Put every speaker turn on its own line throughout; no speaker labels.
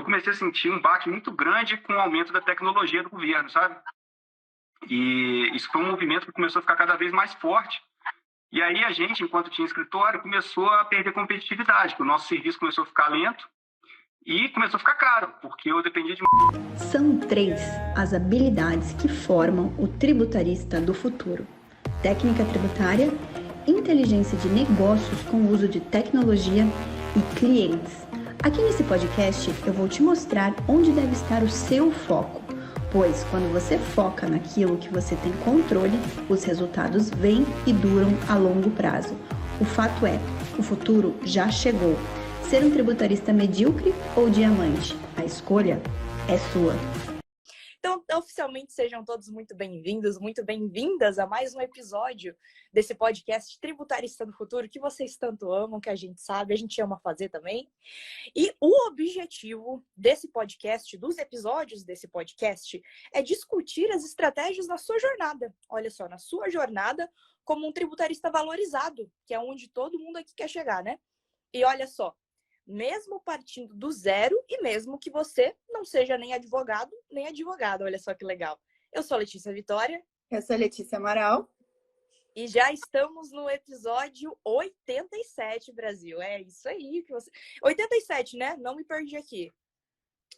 comecei a sentir um baque muito grande com o aumento da tecnologia do governo, sabe? E isso foi um movimento que começou a ficar cada vez mais forte. E aí a gente, enquanto tinha escritório, começou a perder competitividade, porque o nosso serviço começou a ficar lento e começou a ficar caro, porque eu dependia de...
São 3 as habilidades que formam o tributarista do futuro: técnica tributária, inteligência de negócios com o uso de tecnologia e clientes. Aqui nesse podcast eu vou te mostrar onde deve estar o seu foco, pois quando você foca naquilo que você tem controle, os resultados vêm e duram a longo prazo. O fato é, o futuro já chegou. Ser um tributarista medíocre ou diamante? A escolha é sua.
Então, oficialmente, sejam todos muito bem-vindos, muito bem-vindas a mais um episódio desse podcast Tributarista do Futuro, que vocês tanto amam, que a gente sabe, a gente ama fazer também. E o objetivo desse podcast, dos episódios desse podcast, é discutir as estratégias na sua jornada. Olha só, na sua jornada como um tributarista valorizado, que é onde todo mundo aqui quer chegar, né? E olha só, mesmo partindo do zero e mesmo que você não seja nem advogado, nem advogada. Olha só que legal. Eu sou a Letícia Vitória.
Eu sou a Letícia Amaral.
E já estamos no episódio 87, Brasil. É isso aí que você... 87, né? Não me perdi aqui.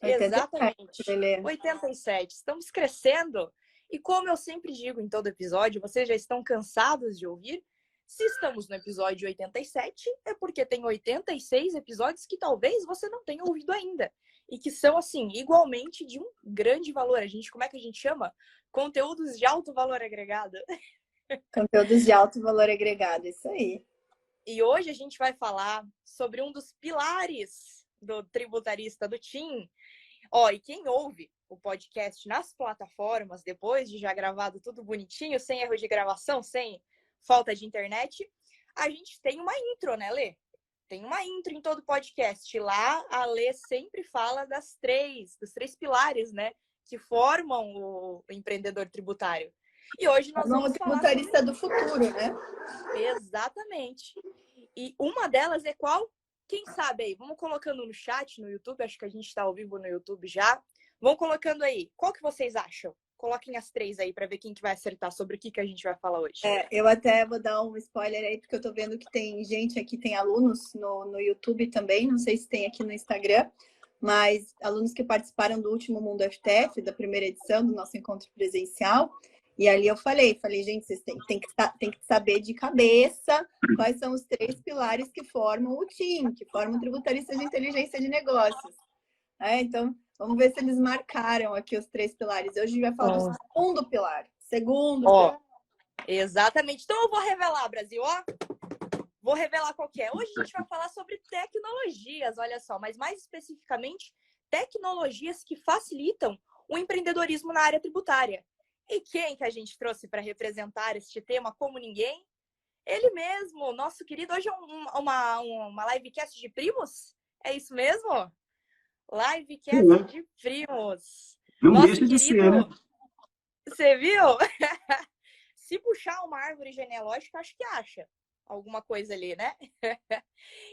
87,
exatamente.
Beleza.
87. Estamos crescendo. E como eu sempre digo em todo episódio, vocês já estão cansados de ouvir. Se estamos no episódio 87, é porque tem 86 episódios que talvez você não tenha ouvido ainda. E que são, assim, igualmente de um grande valor. Como é que a gente chama? Conteúdos de alto valor agregado.
Conteúdos de alto valor agregado, isso aí.
E hoje a gente vai falar sobre um dos pilares do tributarista do TIM. E quem ouve o podcast nas plataformas, depois de já gravado tudo bonitinho, sem erro de gravação, sem falta de internet, a gente tem uma intro, né, Lê? Tem uma intro em todo podcast. Lá, a Lê sempre fala dos três pilares, né, que formam o empreendedor tributário. E hoje nós vamos falar
tributarista do futuro, né?
Exatamente. E uma delas é qual? Quem sabe aí? Vamos colocando no chat, no YouTube. Acho que a gente está ao vivo no YouTube já. Vão colocando aí. Qual que vocês acham? Coloquem as 3 aí para ver quem que vai acertar sobre o que a gente vai falar hoje.
Eu até vou dar um spoiler aí, porque eu tô vendo que tem gente aqui, tem alunos no YouTube também, não sei se tem aqui no Instagram, mas alunos que participaram do último Mundo FTF, da primeira edição do nosso encontro presencial, e ali eu falei, gente, vocês têm que saber de cabeça quais são os 3 pilares que formam o TIM, que formam o tributarista de inteligência de negócios. Então, vamos ver se eles marcaram aqui os 3 pilares. Hoje a gente vai falar do segundo pilar. Pilar.
Exatamente. Então eu vou revelar, Brasil, Vou revelar qual que é. Hoje a gente vai falar sobre tecnologias, olha só, mas mais especificamente, tecnologias que facilitam o empreendedorismo na área tributária. E quem que a gente trouxe para representar este tema como ninguém? Ele mesmo, nosso querido. Hoje é uma livecast de primos? É isso mesmo? Livecast de primos.
Não
nosso
deixa de
querido,
ser, né?
Você viu? Se puxar uma árvore genealógica, acho que acha alguma coisa ali, né?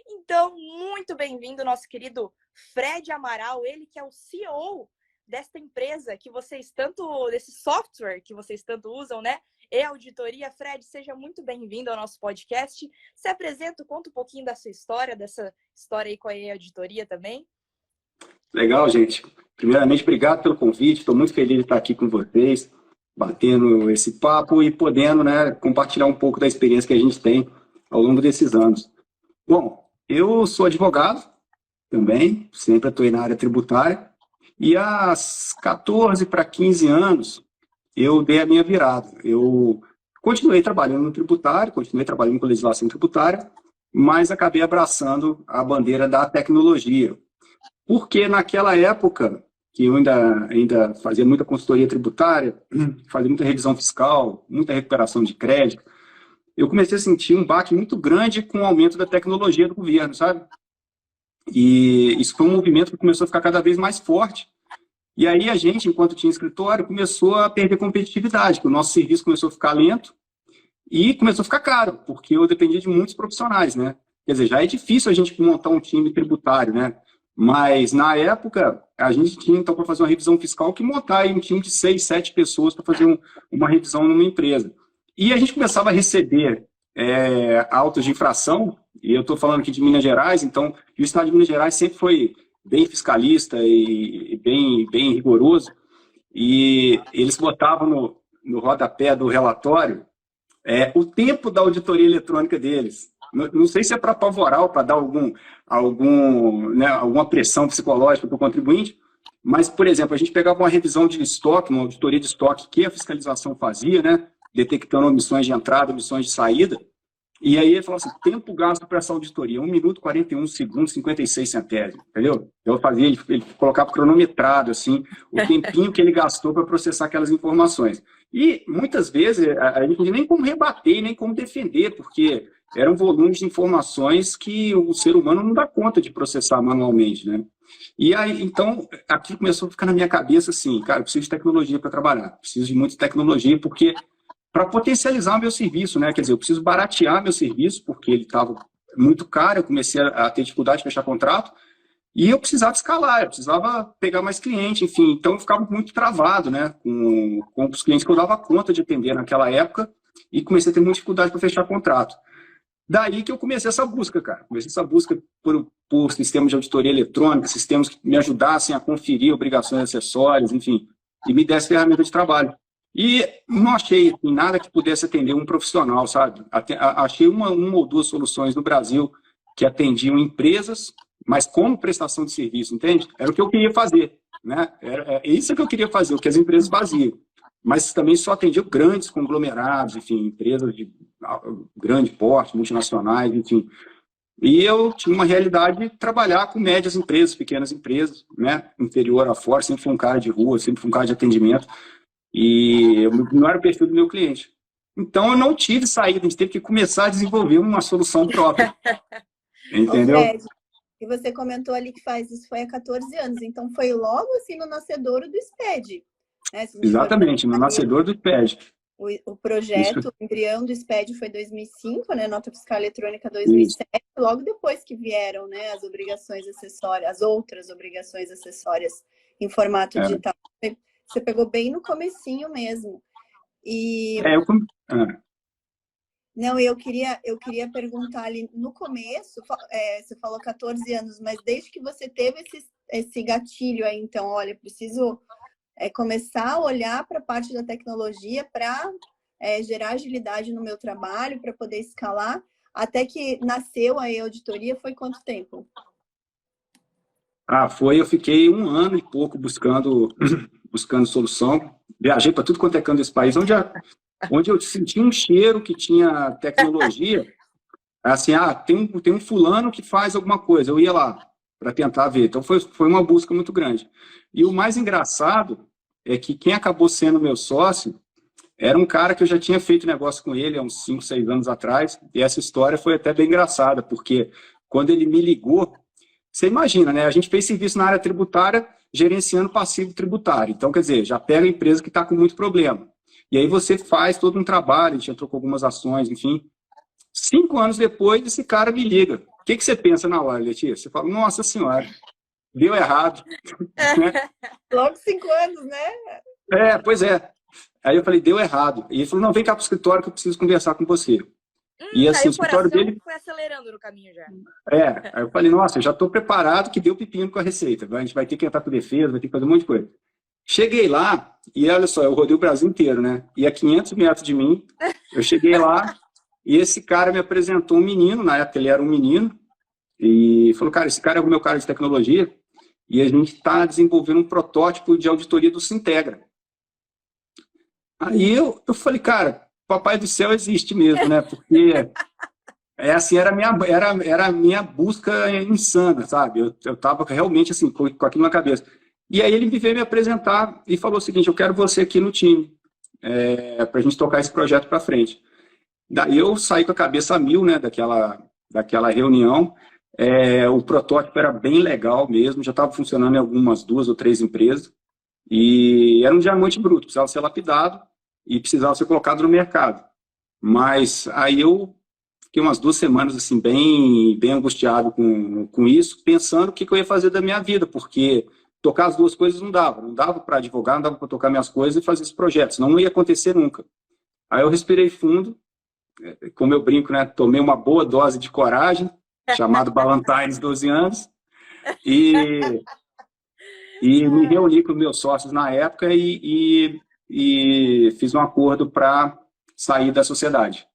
Então, muito bem-vindo, nosso querido Fred Amaral, ele que é o CEO desta empresa que vocês tanto, desse software que vocês tanto usam, né? E-Auditoria. Fred, seja muito bem-vindo ao nosso podcast. Se apresenta, conta um pouquinho da sua história, dessa história aí com a E-Auditoria também.
Legal, gente. Primeiramente, obrigado pelo convite. Estou muito feliz de estar aqui com vocês, batendo esse papo e podendo, né, compartilhar um pouco da experiência que a gente tem ao longo desses anos. Bom, eu sou advogado também, sempre atuei na área tributária, e há 14 para 15 anos eu dei a minha virada. Eu continuei trabalhando no tributário, continuei trabalhando com legislação tributária, mas acabei abraçando a bandeira da tecnologia. Porque naquela época, que eu ainda fazia muita consultoria tributária, fazia muita revisão fiscal, muita recuperação de crédito, eu comecei a sentir um baque muito grande com o aumento da tecnologia do governo, sabe? E isso foi um movimento que começou a ficar cada vez mais forte. E aí a gente, enquanto tinha escritório, começou a perder competitividade, que o nosso serviço começou a ficar lento e começou a ficar caro, porque eu dependia de muitos profissionais, né? Quer dizer, já é difícil a gente montar um time tributário, né? Mas, na época, a gente tinha, então, para fazer uma revisão fiscal, que montar aí um time de 6, 7 pessoas para fazer uma revisão numa empresa. E a gente começava a receber autos de infração, e eu estou falando aqui de Minas Gerais, então, o Estado de Minas Gerais sempre foi bem fiscalista e bem rigoroso, e eles botavam no rodapé do relatório o tempo da auditoria eletrônica deles. Não sei se é para apavorar ou para dar alguma pressão psicológica para o contribuinte, mas, por exemplo, a gente pegava uma revisão de estoque, uma auditoria de estoque que a fiscalização fazia, né, detectando omissões de entrada, omissões de saída, e aí ele falava assim, tempo gasto para essa auditoria, 1 minuto, 41 segundos, 56 centésimos, entendeu? Eu fazia, ele colocava cronometrado, assim, o tempinho que ele gastou para processar aquelas informações. E, muitas vezes, a gente não tinha nem como rebater, nem como defender, porque eram volumes de informações que o ser humano não dá conta de processar manualmente, né? E aí, então, aqui começou a ficar na minha cabeça assim, cara, eu preciso de tecnologia para trabalhar, preciso de muita tecnologia, porque para potencializar o meu serviço, né? Quer dizer, eu preciso baratear meu serviço, porque ele estava muito caro, eu comecei a ter dificuldade de fechar contrato, e eu precisava escalar, eu precisava pegar mais cliente, enfim, então eu ficava muito travado, né? Com os clientes que eu dava conta de atender naquela época, e comecei a ter muita dificuldade para fechar contrato. Daí que eu comecei essa busca, cara. Comecei essa busca por sistemas de auditoria eletrônica, sistemas que me ajudassem a conferir obrigações acessórias, enfim, e me desse ferramenta de trabalho. E não achei nada que pudesse atender um profissional, sabe? Achei uma ou duas soluções no Brasil que atendiam empresas, mas como prestação de serviço, entende? Era o que eu queria fazer, né? É isso que eu queria fazer, o que as empresas faziam. Mas também só atendiam grandes conglomerados, enfim, empresas de grande porte, multinacionais, enfim. E eu tinha uma realidade de trabalhar com médias empresas, pequenas empresas, né? Inferior à Ford, sempre fui um cara de rua, sempre fui um cara de atendimento. E não era o perfil do meu cliente. Então, eu não tive saída, a gente teve que começar a desenvolver uma solução própria. Entendeu?
Fred, e você comentou ali que faz isso foi há 14 anos, então foi logo assim no nascedouro do SPED. Né?
Exatamente, no nascedor do SPED.
O projeto,
Isso.
o embrião do SPED foi 2005, né? Nota Fiscal Eletrônica 2007, isso. Logo depois que vieram, né, as obrigações acessórias, as outras obrigações acessórias em formato digital. Você pegou bem no comecinho mesmo. E... Não, eu queria perguntar ali, no começo, você falou 14 anos, mas desde que você teve esse gatilho aí, então, olha, preciso começar a olhar para a parte da tecnologia para gerar agilidade no meu trabalho, para poder escalar, até que nasceu a auditoria, foi quanto tempo?
Eu fiquei 1 ano e pouco buscando solução. Viajei para tudo quanto é canto desse país, onde eu senti um cheiro que tinha tecnologia, assim, tem um fulano que faz alguma coisa, eu ia lá para tentar ver. Então, foi uma busca muito grande. E o mais engraçado é que quem acabou sendo meu sócio era um cara que eu já tinha feito negócio com ele há uns 5, 6 anos atrás, e essa história foi até bem engraçada, porque quando ele me ligou, você imagina, né? A gente fez serviço na área tributária, gerenciando passivo tributário. Então, quer dizer, já pega a empresa que está com muito problema. E aí você faz todo um trabalho, a gente entrou com algumas ações, enfim. 5 anos depois, esse cara me liga. O que você pensa na hora, Letícia? Você fala, nossa senhora, deu errado.
Logo 5 anos, né?
Pois é. Aí eu falei, deu errado. E ele falou, não, vem cá para o escritório que eu preciso conversar com você. E assim, o escritório dele
foi acelerando no caminho já.
Aí eu falei, nossa, eu já estou preparado que deu pepino com a receita. A gente vai ter que entrar com defesa, vai ter que fazer um monte de coisa. Cheguei lá, e olha só, eu rodei o Brasil inteiro, né? E a 500 metros de mim, eu cheguei lá, e esse cara me apresentou um menino, na época ele era um menino, e falou, cara, esse cara é o meu cara de tecnologia, e a gente está desenvolvendo um protótipo de auditoria do Sintegra. Aí eu falei, cara, Papai do Céu existe mesmo, né? Porque assim, era a minha busca insana, sabe? Eu estava realmente assim, com aquilo na cabeça. E aí ele veio me apresentar e falou o seguinte, eu quero você aqui no time, para a gente tocar esse projeto para frente. Daí eu saí com a cabeça a mil, né, daquela reunião. O protótipo era bem legal mesmo, já estava funcionando em algumas 2 ou 3 empresas. E era um diamante bruto, precisava ser lapidado e precisava ser colocado no mercado. Mas aí eu fiquei umas 2 semanas assim, bem angustiado com isso, pensando o que eu ia fazer da minha vida, porque tocar as duas coisas não dava para advogar, não dava para tocar minhas coisas e fazer esses projetos, não ia acontecer nunca. Aí eu respirei fundo, como eu brinco, né, tomei uma boa dose de coragem, chamado Ballantines 12 anos, e me reuni com meus sócios na época e fiz um acordo para sair da sociedade.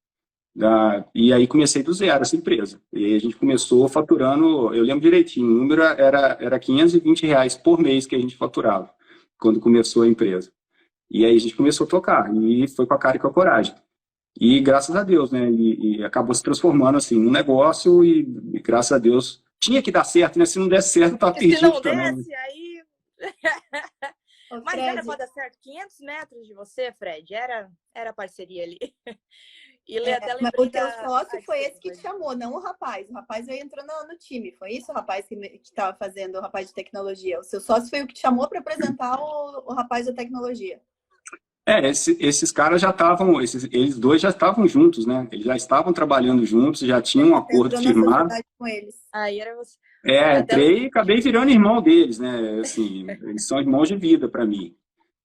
E aí comecei do zero essa empresa. E aí a gente começou faturando, eu lembro direitinho, o número era R$ 520 por mês que a gente faturava, quando começou a empresa. E aí a gente começou a tocar, e foi com a cara e com a coragem. E graças a Deus, né, e acabou se transformando assim, num negócio, e graças a Deus, tinha que dar certo, né, se não desse certo, tá perdido.
Se não
também.
desse, aí...
Ô,
Mas
Fred,
era para dar certo, 500 metros de você, Fred, era parceria ali. E até
mas
lembrei
o teu sócio foi esse que
desculpa,
te chamou, não o rapaz. O rapaz veio entrou no time. Foi isso o rapaz que estava fazendo, o rapaz de tecnologia. O seu sócio foi o que te chamou para apresentar o rapaz da tecnologia.
Esses caras já estavam, eles dois já estavam juntos, né? Eles já estavam trabalhando juntos, já tinham um acordo
Entrou na
firmado.
sociedade com eles.
Aí era você. Até
Entrei e acabei virando irmão deles, né? Assim, eles são irmãos de vida para mim.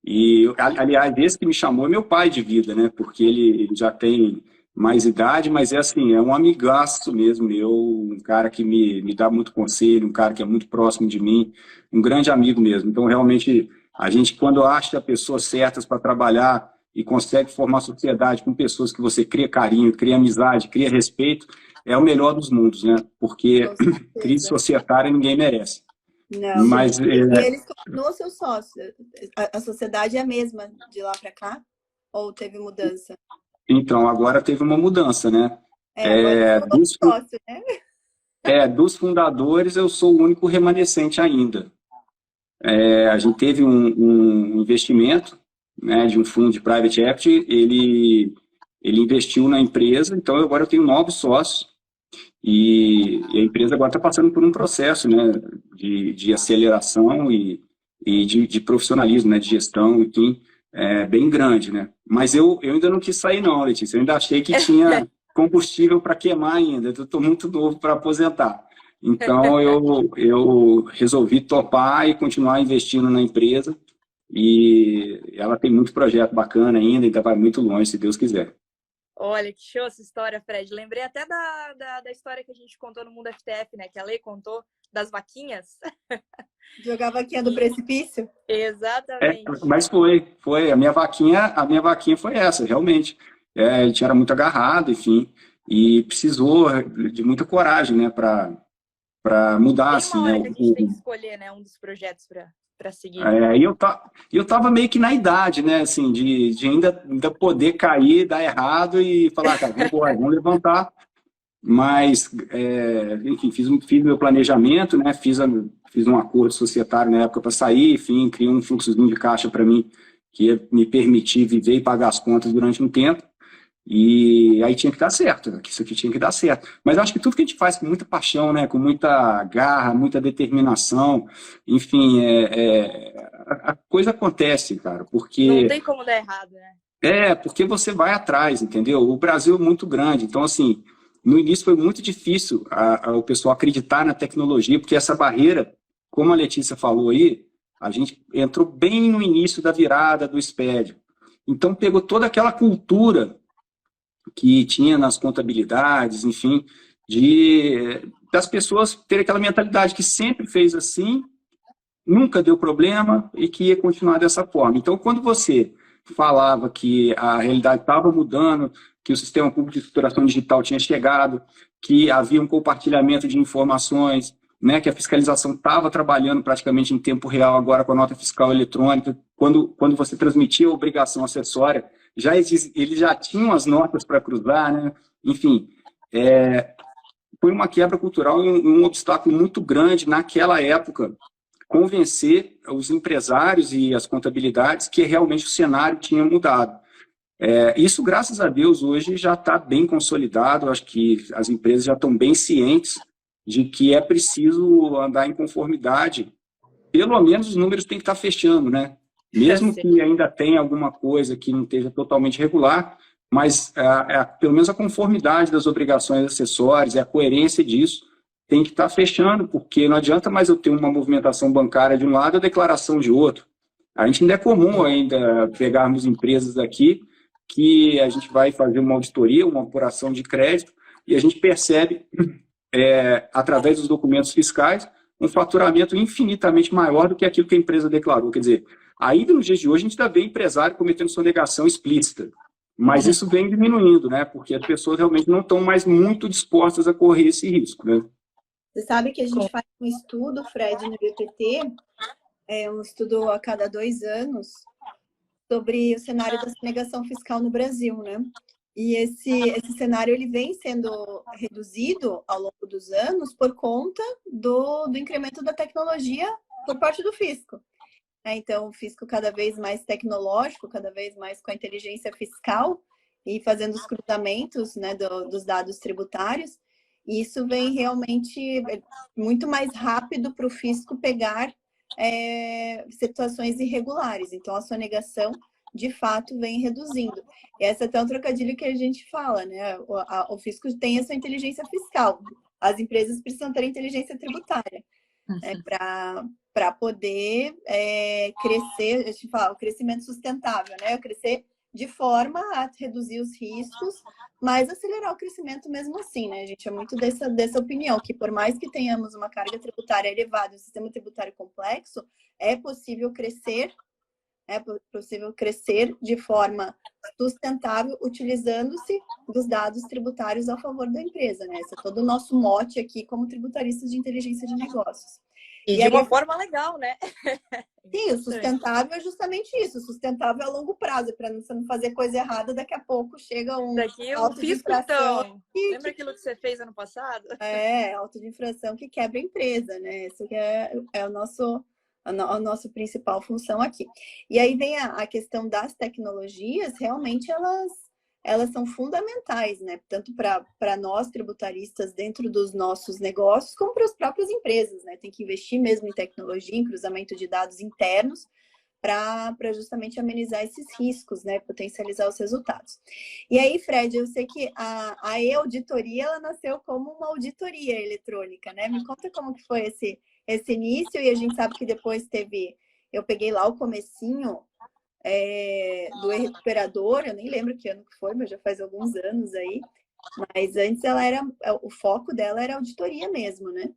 E, aliás, esse que me chamou é meu pai de vida, né? Porque ele já tem mais idade, mas é assim, é um amigaço mesmo, um cara que me dá muito conselho, um cara que é muito próximo de mim, um grande amigo mesmo. Então, realmente, a gente, quando acha pessoas certas para trabalhar e consegue formar sociedade com pessoas que você cria carinho, cria amizade, cria respeito, é o melhor dos mundos, né? Porque crise societária ninguém merece.
Não,
mas
e eles continuam seus sócios. A sociedade é a mesma de lá para cá? Ou teve mudança?
Então, agora teve uma mudança, né?
Agora
dos,
sócio, né?
dos fundadores, eu sou o único remanescente ainda. A gente teve um investimento, né, de um fundo de private equity, ele investiu na empresa, então agora eu tenho 9 sócios, e a empresa agora está passando por um processo, né, de aceleração e de profissionalismo, né, de gestão, enfim, bem grande, né? Mas eu ainda não quis sair não, Letícia, eu ainda achei que tinha combustível para queimar ainda, eu estou muito novo para aposentar. Então, eu resolvi topar e continuar investindo na empresa, e ela tem muito projeto bacana ainda vai muito longe, se Deus quiser.
Olha, que show essa história, Fred. Lembrei até da história que a gente contou no Mundo FTF, né? Que a Lei contou das vaquinhas.
Jogar a vaquinha do precipício?
Exatamente.
Mas foi. A minha vaquinha foi essa, realmente. Ele era muito agarrado, enfim, e precisou de muita coragem, né, para mudar,
Tem
assim,
uma hora
né?
que a gente tem que escolher, né, um dos projetos para seguir.
E eu tava meio que na idade, né, assim, de ainda poder cair, dar errado e falar, cara, vamos levantar. Mas, enfim, fiz meu planejamento, né, fiz um acordo societário na época para sair, enfim, criei um fluxozinho de caixa para mim que ia me permitir viver e pagar as contas durante um tempo. E aí tinha que dar certo, que isso aqui tinha que dar certo. Mas eu acho que tudo que a gente faz com muita paixão, né, com muita garra, muita determinação, enfim, a coisa acontece, cara, porque...
Não tem como dar errado, né?
Porque você vai atrás, entendeu? O Brasil é muito grande, então, assim, no início foi muito difícil o pessoal acreditar na tecnologia, porque essa barreira, como a Letícia falou aí, a gente entrou bem no início da virada do SPED. Então, pegou toda aquela cultura que tinha nas contabilidades, enfim, das pessoas terem aquela mentalidade que sempre fez assim, nunca deu problema e que ia continuar dessa forma. Então, quando você falava que a realidade estava mudando, que o sistema público de estruturação digital tinha chegado, que havia um compartilhamento de informações, né, que a fiscalização estava trabalhando praticamente em tempo real agora com a nota fiscal eletrônica, quando você transmitia a obrigação acessória, eles já tinham as notas para cruzar, né? Enfim, foi uma quebra cultural e um obstáculo muito grande naquela época, convencer os empresários e as contabilidades que realmente o cenário tinha mudado. Isso, graças a Deus, hoje já está bem consolidado, acho que as empresas já estão bem cientes de que é preciso andar em conformidade, pelo menos os números têm que estar fechando, né? Mesmo que ainda tenha alguma coisa que não esteja totalmente regular, mas pelo menos a conformidade das obrigações acessórias e a coerência disso tem que estar fechando, porque não adianta mais eu ter uma movimentação bancária de um lado e a declaração de outro. A gente ainda é comum pegarmos empresas aqui que a gente vai fazer uma auditoria, uma apuração de crédito, e a gente percebe, através dos documentos fiscais, um faturamento infinitamente maior do que aquilo que a empresa declarou. Quer dizer, ainda nos dias de hoje, a gente ainda vê empresário cometendo sonegação explícita, mas isso vem diminuindo, né? Porque as pessoas realmente não estão mais muito dispostas a correr esse risco, né?
Você sabe que a gente faz um estudo, Fred, no IPT, um estudo a cada 2 anos, sobre o cenário da sonegação fiscal no Brasil, né? E esse cenário ele vem sendo reduzido ao longo dos anos por conta do incremento da tecnologia por parte do fisco. Então, o fisco cada vez mais tecnológico, cada vez mais com a inteligência fiscal e fazendo os cruzamentos, né, dos dados tributários. E isso vem realmente muito mais rápido para o fisco pegar situações irregulares. Então, a sonegação, de fato, vem reduzindo. E essa é até um trocadilho que a gente fala, né? O fisco tem essa inteligência fiscal. As empresas precisam ter inteligência tributária para poder crescer, a gente fala, o crescimento sustentável, né? Crescer de forma a reduzir os riscos, mas acelerar o crescimento mesmo assim, né? A gente é muito dessa opinião, que por mais que tenhamos uma carga tributária elevada, um sistema tributário complexo, é possível crescer de forma sustentável, utilizando-se dos dados tributários a favor da empresa, né? Esse é todo o nosso mote aqui como tributaristas de inteligência de negócios.
E de uma forma legal, né?
Sim, o sustentável é justamente isso. O sustentável é a longo prazo, para você não fazer coisa errada, daqui a pouco chega um auto de infração.
Então. Lembra aquilo que você fez ano passado?
Auto de infração que quebra a empresa, né? Isso que é a nossa principal função aqui. E aí vem a questão das tecnologias, realmente elas são fundamentais, né? Tanto para nós tributaristas dentro dos nossos negócios, como para as próprias empresas, né? Tem que investir mesmo em tecnologia, em cruzamento de dados internos, para justamente amenizar esses riscos, né? Potencializar os resultados. E aí, Fred, eu sei que a e-auditoria, ela nasceu como uma auditoria eletrônica, né? Me conta como que foi esse início, e a gente sabe que depois eu peguei lá o comecinho do e-recuperador, eu nem lembro que ano que foi, mas já faz alguns anos aí, mas antes o foco dela era auditoria mesmo, né?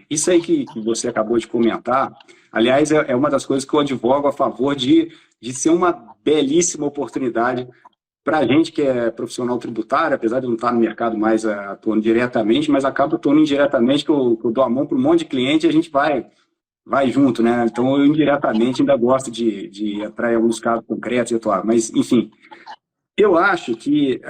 Isso aí que você acabou de comentar, aliás, é uma das coisas que eu advogo a favor de ser uma belíssima oportunidade para a gente que é profissional tributário, apesar de não estar no mercado mais atuando diretamente, mas acaba atuando indiretamente, que eu dou a mão para um monte de cliente e a gente vai junto, né? Então, eu indiretamente ainda gosto de entrar em alguns casos concretos e atuar. Mas, enfim, eu acho que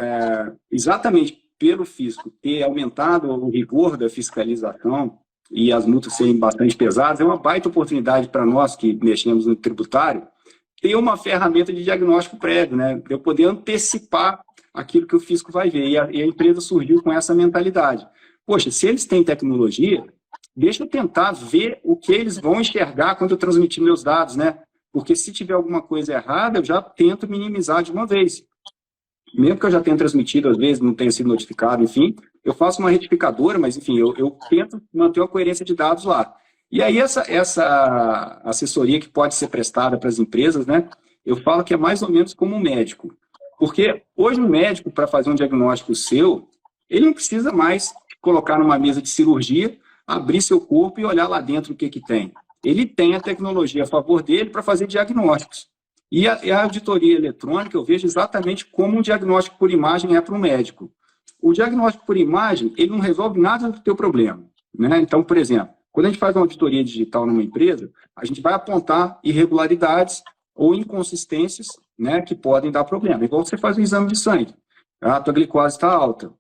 exatamente pelo fisco ter aumentado o rigor da fiscalização e as multas serem bastante pesadas, é uma baita oportunidade para nós que mexemos no tributário ter uma ferramenta de diagnóstico prévio, né? Eu poder antecipar aquilo que o fisco vai ver. E a empresa surgiu com essa mentalidade. Poxa, se eles têm tecnologia, deixa eu tentar ver o que eles vão enxergar quando eu transmitir meus dados, né? Porque se tiver alguma coisa errada, eu já tento minimizar de uma vez. Mesmo que eu já tenha transmitido, às vezes não tenha sido notificado, enfim, eu faço uma retificadora, mas, enfim, eu tento manter uma coerência de dados lá. E aí, essa assessoria que pode ser prestada para as empresas, né? Eu falo que é mais ou menos como um médico. Porque hoje o médico, para fazer um diagnóstico seu, ele não precisa mais colocar numa mesa de cirurgia, abrir seu corpo e olhar lá dentro o que tem. Ele tem a tecnologia a favor dele para fazer diagnósticos. E a auditoria eletrônica eu vejo exatamente como um diagnóstico por imagem é para o médico. O diagnóstico por imagem, ele não resolve nada do teu problema, né? Então, por exemplo, quando a gente faz uma auditoria digital numa empresa, a gente vai apontar irregularidades ou inconsistências, né, que podem dar problema. Igual você faz um exame de sangue, a tua glicose está alta. O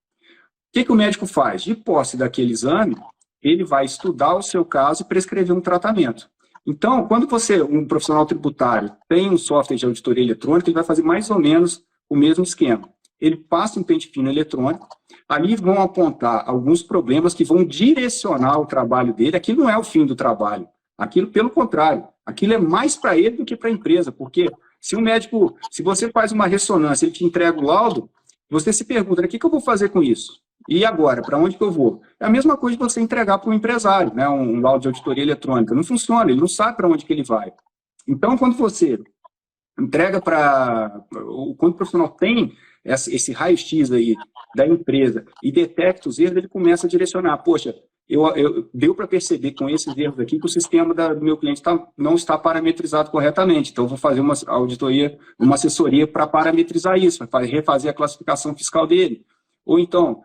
que o médico faz? De posse daquele exame, ele vai estudar o seu caso e prescrever um tratamento. Então, quando um profissional tributário, tem um software de auditoria eletrônica, ele vai fazer mais ou menos o mesmo esquema. Ele passa um pente fino eletrônico, ali vão apontar alguns problemas que vão direcionar o trabalho dele. Aquilo não é o fim do trabalho. Aquilo, pelo contrário, aquilo é mais para ele do que para a empresa, porque Se você faz uma ressonância, ele te entrega o laudo, você se pergunta, né, o que eu vou fazer com isso? E agora, para onde que eu vou? É a mesma coisa de você entregar para um empresário, né, um laudo de auditoria eletrônica. Não funciona, ele não sabe para onde que ele vai. Então, quando você entrega quando o profissional tem esse raio-x aí da empresa e detecta os erros, ele começa a direcionar. Poxa, deu para perceber com esses erros aqui que o sistema do meu cliente não está parametrizado corretamente. Então, eu vou fazer uma auditoria, uma assessoria para parametrizar isso, para refazer a classificação fiscal dele. Ou então,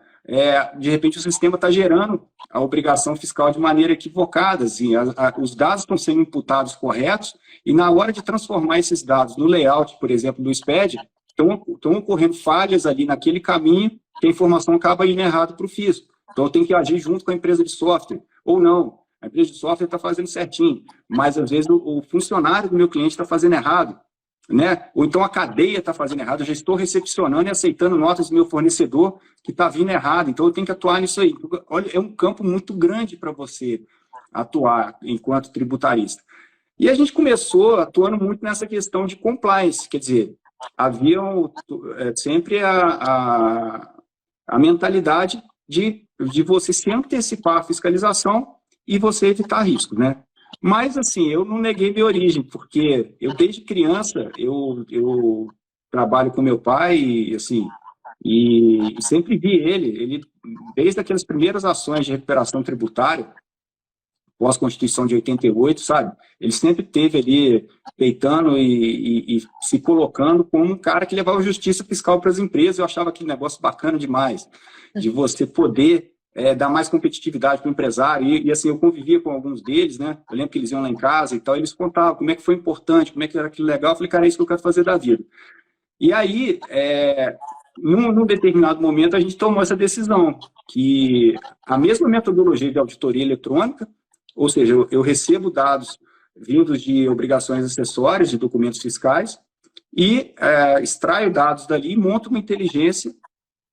de repente, o sistema está gerando a obrigação fiscal de maneira equivocada. Assim, os dados estão sendo imputados corretos e, na hora de transformar esses dados no layout, por exemplo, do SPED, estão ocorrendo falhas ali naquele caminho que a informação acaba indo errado para o fisco. Então, eu tenho que agir junto com a empresa de software. Ou não, a empresa de software está fazendo certinho, mas, às vezes, o funcionário do meu cliente está fazendo errado. Né? Ou então a cadeia está fazendo errado, eu já estou recepcionando e aceitando notas do meu fornecedor que está vindo errado, então eu tenho que atuar nisso aí. Olha, é um campo muito grande para você atuar enquanto tributarista. E a gente começou atuando muito nessa questão de compliance, quer dizer, havia sempre a mentalidade de você se antecipar à fiscalização e você evitar risco, né? Mas, assim, eu não neguei minha origem, porque eu, desde criança, eu trabalho com meu pai, e sempre vi ele, desde aquelas primeiras ações de recuperação tributária, pós-Constituição de 88, sabe? Ele sempre esteve ali peitando e se colocando como um cara que levava justiça fiscal para as empresas. Eu achava aquele negócio bacana demais, de você poder dar mais competitividade para o empresário, e assim, eu convivia com alguns deles, né, eu lembro que eles iam lá em casa e tal, e eles contavam como é que foi importante, como é que era aquilo legal, eu falei, cara, é isso que eu quero fazer da vida. E aí, num determinado momento, a gente tomou essa decisão, que a mesma metodologia de auditoria eletrônica, ou seja, eu recebo dados vindos de obrigações acessórias, de documentos fiscais, e extraio dados dali e monto uma inteligência,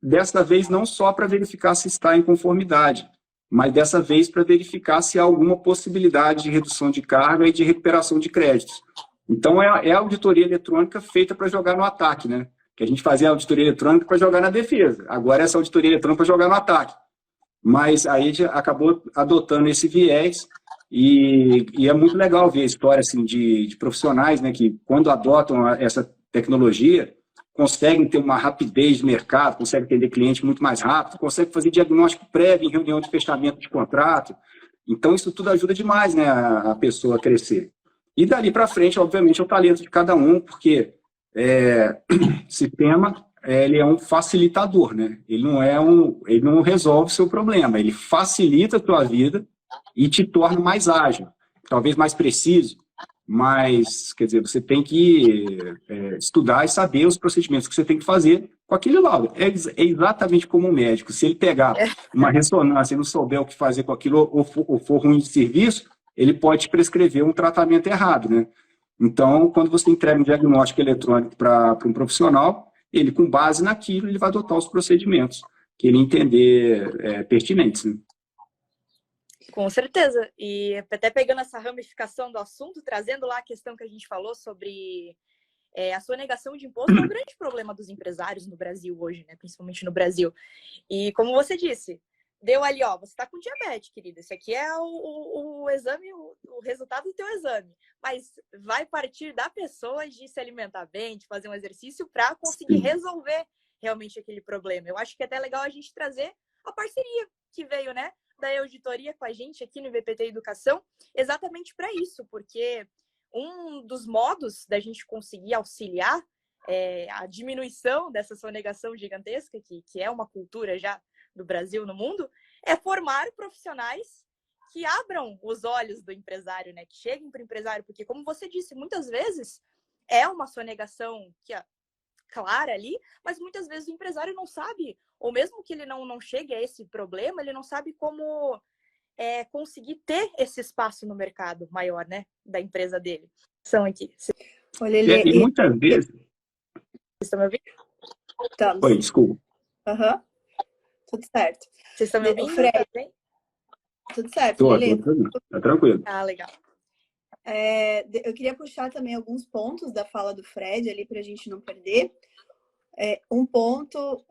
dessa vez não só para verificar se está em conformidade, mas dessa vez para verificar se há alguma possibilidade de redução de carga e de recuperação de créditos. Então, é a auditoria eletrônica feita para jogar no ataque, né? Que a gente fazia a auditoria eletrônica para jogar na defesa. Agora, essa auditoria eletrônica para jogar no ataque. Mas aí a gente acabou adotando esse viés e é muito legal ver a história assim, de profissionais, né, que, quando adotam essa tecnologia, conseguem ter uma rapidez de mercado, conseguem atender cliente muito mais rápido, conseguem fazer diagnóstico prévio em reunião de fechamento de contrato. Então, isso tudo ajuda demais, né, a pessoa a crescer. E dali para frente, obviamente, é o talento de cada um, porque sistema, ele é um facilitador, né? Ele não resolve o seu problema, ele facilita a tua vida e te torna mais ágil, talvez mais preciso. Mas, quer dizer, você tem que estudar e saber os procedimentos que você tem que fazer com aquele laudo. É exatamente como um médico. Se ele pegar uma ressonância e não souber o que fazer com aquilo, ou for ruim de serviço, ele pode prescrever um tratamento errado, né? Então, quando você entrega um diagnóstico eletrônico para um profissional, ele, com base naquilo, ele vai adotar os procedimentos que ele entender pertinentes, né?
Com certeza. E até pegando essa ramificação do assunto, trazendo lá a questão que a gente falou sobre a sonegação de imposto, é um grande problema dos empresários no Brasil hoje, né? Principalmente no Brasil. E como você disse, deu ali, ó, você está com diabetes, querida. Esse aqui é o exame, o resultado do teu exame. Mas vai partir da pessoa de se alimentar bem, de fazer um exercício para conseguir resolver realmente aquele problema. Eu acho que é até legal a gente trazer a parceria que veio, né, da auditoria com a gente aqui no VPT Educação, exatamente para isso, porque um dos modos da gente conseguir auxiliar a diminuição dessa sonegação gigantesca, que é uma cultura já do Brasil no mundo, é formar profissionais que abram os olhos do empresário, né? Que cheguem para o empresário, porque, como você disse, muitas vezes é uma sonegação que é clara ali, mas muitas vezes o empresário não sabe, ou mesmo que ele não chegue a esse problema, ele não sabe como conseguir ter esse espaço no mercado maior, né? Da empresa dele. São aqui.
Olha,
E muitas vezes...
Vocês estão me ouvindo?
Estamos.
Oi, desculpa.
Uhum. Tudo certo.
Vocês estão me ouvindo?
Fred,
Tá bem?
tudo certo,
Tô
beleza?
tá tranquilo.
Ah, legal.
eu queria puxar também alguns pontos da fala do Fred ali para a gente não perder. Um ponto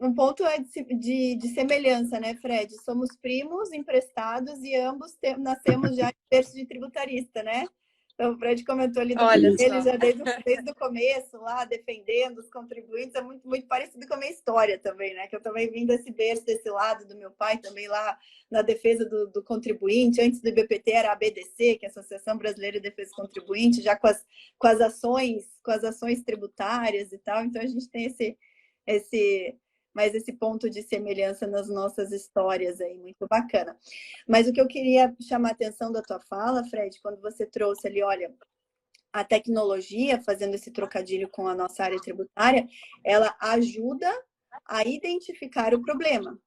é de semelhança, né, Fred? Somos primos emprestados e ambos nascemos já em berço de tributarista, né? Então, o Fred comentou ali ele já desde o começo, lá, defendendo os contribuintes, é muito, muito parecido com a minha história também, né? Que eu também vim desse berço, desse lado do meu pai, também lá na defesa do contribuinte. Antes do IBPT era a ABDC, que é a Associação Brasileira de Defesa do Contribuinte, já com as ações tributárias e tal. Então, a gente tem esse ponto de semelhança nas nossas histórias aí, muito bacana. Mas o que eu queria chamar a atenção da tua fala, Fred, quando você trouxe ali, olha, a tecnologia, fazendo esse trocadilho com a nossa área tributária, ela ajuda a identificar o problema,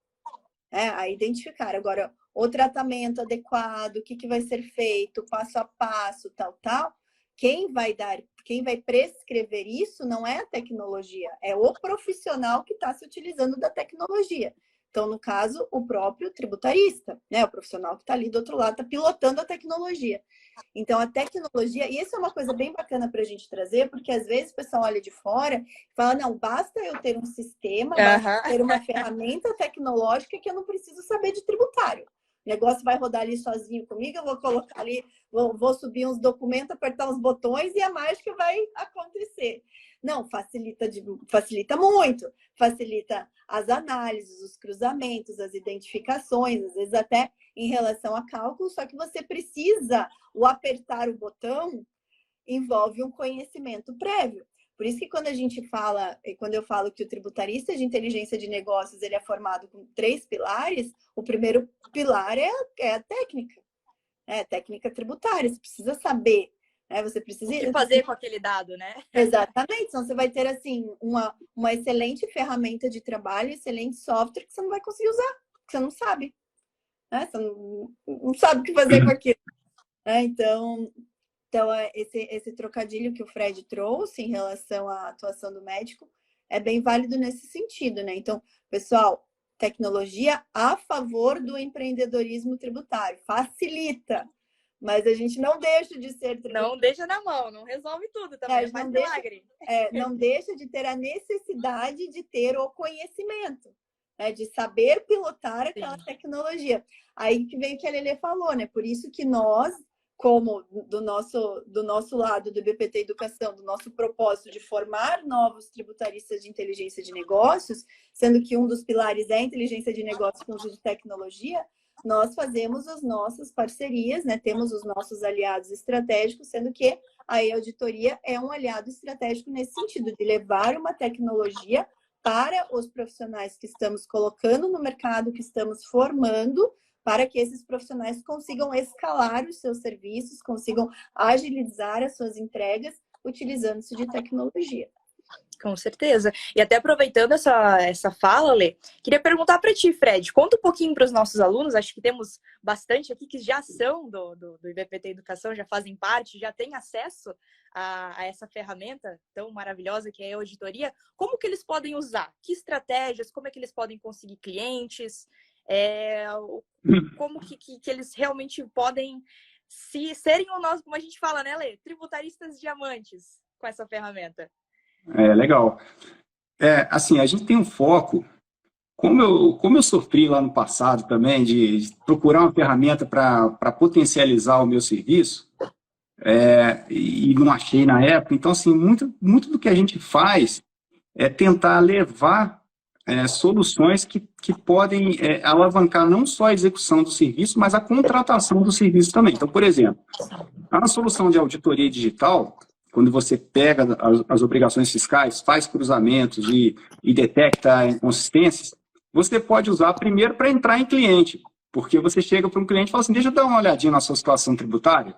a identificar. Agora, o tratamento adequado, o que vai ser feito, passo a passo, tal. Quem vai prescrever isso não é a tecnologia, é o profissional que está se utilizando da tecnologia. Então, no caso, o próprio tributarista, né? O profissional que está ali do outro lado, está pilotando a tecnologia. Então, a tecnologia, e isso é uma coisa bem bacana para a gente trazer, porque às vezes o pessoal olha de fora e fala, não, basta eu ter um sistema, basta ter uma ferramenta tecnológica que eu não preciso saber de tributário. O negócio vai rodar ali sozinho comigo, eu vou colocar ali, vou subir uns documentos, apertar uns botões e a mágica vai acontecer. Não, facilita muito, facilita as análises, os cruzamentos, as identificações, às vezes até em relação a cálculo, só que você precisa, o apertar o botão envolve um conhecimento prévio. Por isso que quando eu falo que o tributarista de inteligência de negócios ele é formado com 3 pilares, o primeiro pilar é a técnica, a técnica tributária. Você precisa saber, né? Você precisa
o que fazer com aquele dado, né?
Exatamente. Então você vai ter assim uma excelente ferramenta de trabalho, excelente software que você não vai conseguir usar, que você não sabe, né? Você não sabe o que fazer com aquilo, né? Então, esse trocadilho que o Fred trouxe em relação à atuação do médico é bem válido nesse sentido, né? Então, pessoal, tecnologia a favor do empreendedorismo tributário. Facilita, mas a gente não deixa de ser tributário.
Não deixa na mão, não resolve tudo também, faz milagre.
Não deixa de ter a necessidade de ter o conhecimento, né? De saber pilotar aquela tecnologia. Aí que vem o que a Lelê falou, né? Por isso que nós, como do nosso lado do IBPT Educação, do nosso propósito de formar novos tributaristas de inteligência de negócios, sendo que um dos pilares é a inteligência de negócios com uso de tecnologia, nós fazemos as nossas parcerias, né? Temos os nossos aliados estratégicos, sendo que a auditoria é um aliado estratégico nesse sentido, de levar uma tecnologia para os profissionais que estamos colocando no mercado, que estamos formando, para que esses profissionais consigam escalar os seus serviços, consigam agilizar as suas entregas, utilizando-se de tecnologia.
Com certeza. E até aproveitando essa fala, Lê, queria perguntar para ti, Fred, conta um pouquinho para os nossos alunos, acho que temos bastante aqui que já são do IBPT Educação, já fazem parte, já têm acesso a essa ferramenta tão maravilhosa que é a auditoria. Como que eles podem usar? Que estratégias? Como é que eles podem conseguir clientes? Como que eles realmente podem serem o nosso, como a gente fala, né, Lê? Tributaristas diamantes com essa ferramenta.
Legal. Assim, a gente tem um foco, como eu sofri lá no passado também, de procurar uma ferramenta para potencializar o meu serviço, e não achei na época. Então, assim, muito do que a gente faz é tentar levar soluções que podem alavancar não só a execução do serviço, mas a contratação do serviço também. Então, por exemplo, a solução de auditoria digital, quando você pega as obrigações fiscais, faz cruzamentos e detecta inconsistências, você pode usar primeiro para entrar em cliente, porque você chega para um cliente e fala assim, deixa eu dar uma olhadinha na sua situação tributária,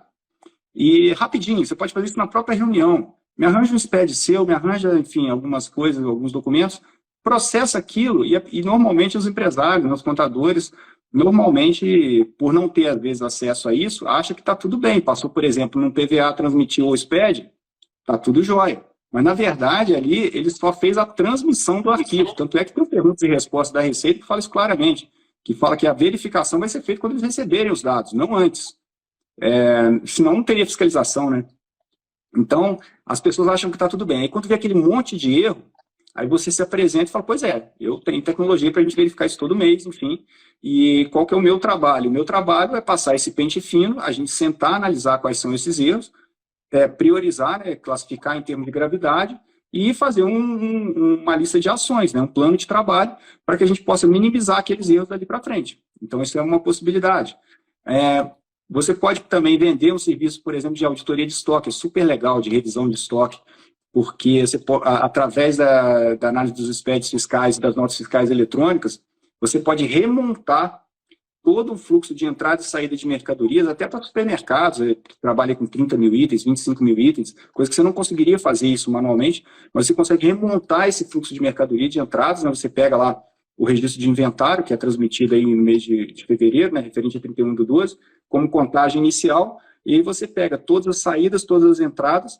e rapidinho, você pode fazer isso na própria reunião. Me arranja um SPED seu, me arranja, enfim, algumas coisas, alguns documentos, processa aquilo, e normalmente os empresários, os contadores, normalmente, por não ter, às vezes, acesso a isso, acha que está tudo bem. Passou, por exemplo, num PVA, transmitiu o SPED, está tudo jóia. Mas, na verdade, ali, ele só fez a transmissão do arquivo. Tanto é que tem perguntas e respostas da Receita que fala isso claramente, que fala que a verificação vai ser feita quando eles receberem os dados, não antes. Senão não teria fiscalização, né? Então, as pessoas acham que está tudo bem. Aí quando vê aquele monte de erro, aí você se apresenta e fala, pois é, eu tenho tecnologia para a gente verificar isso todo mês, enfim. E qual que é o meu trabalho? O meu trabalho é passar esse pente fino, a gente sentar, analisar quais são esses erros, priorizar, né, classificar em termos de gravidade e fazer uma lista de ações, né, um plano de trabalho para que a gente possa minimizar aqueles erros dali para frente. Então, isso é uma possibilidade. Você pode também vender um serviço, por exemplo, de auditoria de estoque, é super legal, de revisão de estoque, porque você, através da análise dos expedientes fiscais e das notas fiscais eletrônicas, você pode remontar todo o fluxo de entrada e saída de mercadorias, até para supermercados, que trabalha com 30 mil itens, 25 mil itens, coisa que você não conseguiria fazer isso manualmente, mas você consegue remontar esse fluxo de mercadoria de entradas, né? Você pega lá o registro de inventário, que é transmitido aí no mês de fevereiro, né, referente a 31/12, como contagem inicial, e aí você pega todas as saídas, todas as entradas,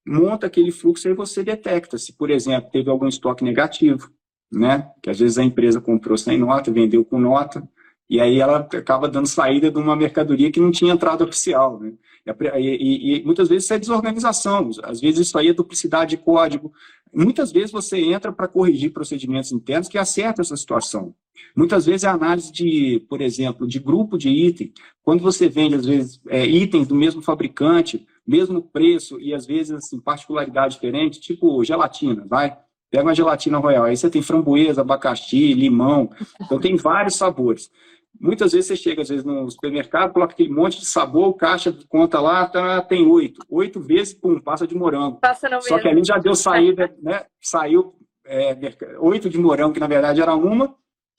monta aquele fluxo e aí você detecta se, por exemplo, teve algum estoque negativo, né, que às vezes a empresa comprou sem nota, vendeu com nota, e aí ela acaba dando saída de uma mercadoria que não tinha entrada oficial, né? E muitas vezes isso é desorganização, às vezes isso aí é duplicidade de código. Muitas vezes você entra para corrigir procedimentos internos que acertam essa situação. Muitas vezes é análise de, por exemplo, de grupo de item. Quando você vende, às vezes, itens do mesmo fabricante, mesmo preço e, às vezes, assim, particularidade diferente, tipo gelatina, vai? Pega uma gelatina Royal, aí você tem framboesa, abacaxi, limão, então tem vários sabores. Muitas vezes você chega, às vezes, no supermercado, coloca aquele monte de sabor, o caixa conta lá, tem 8. 8 vezes, pum, passa de morango.
Passa no
Só que ali já deu saída, né? Saiu 8 de morango, que na verdade era uma,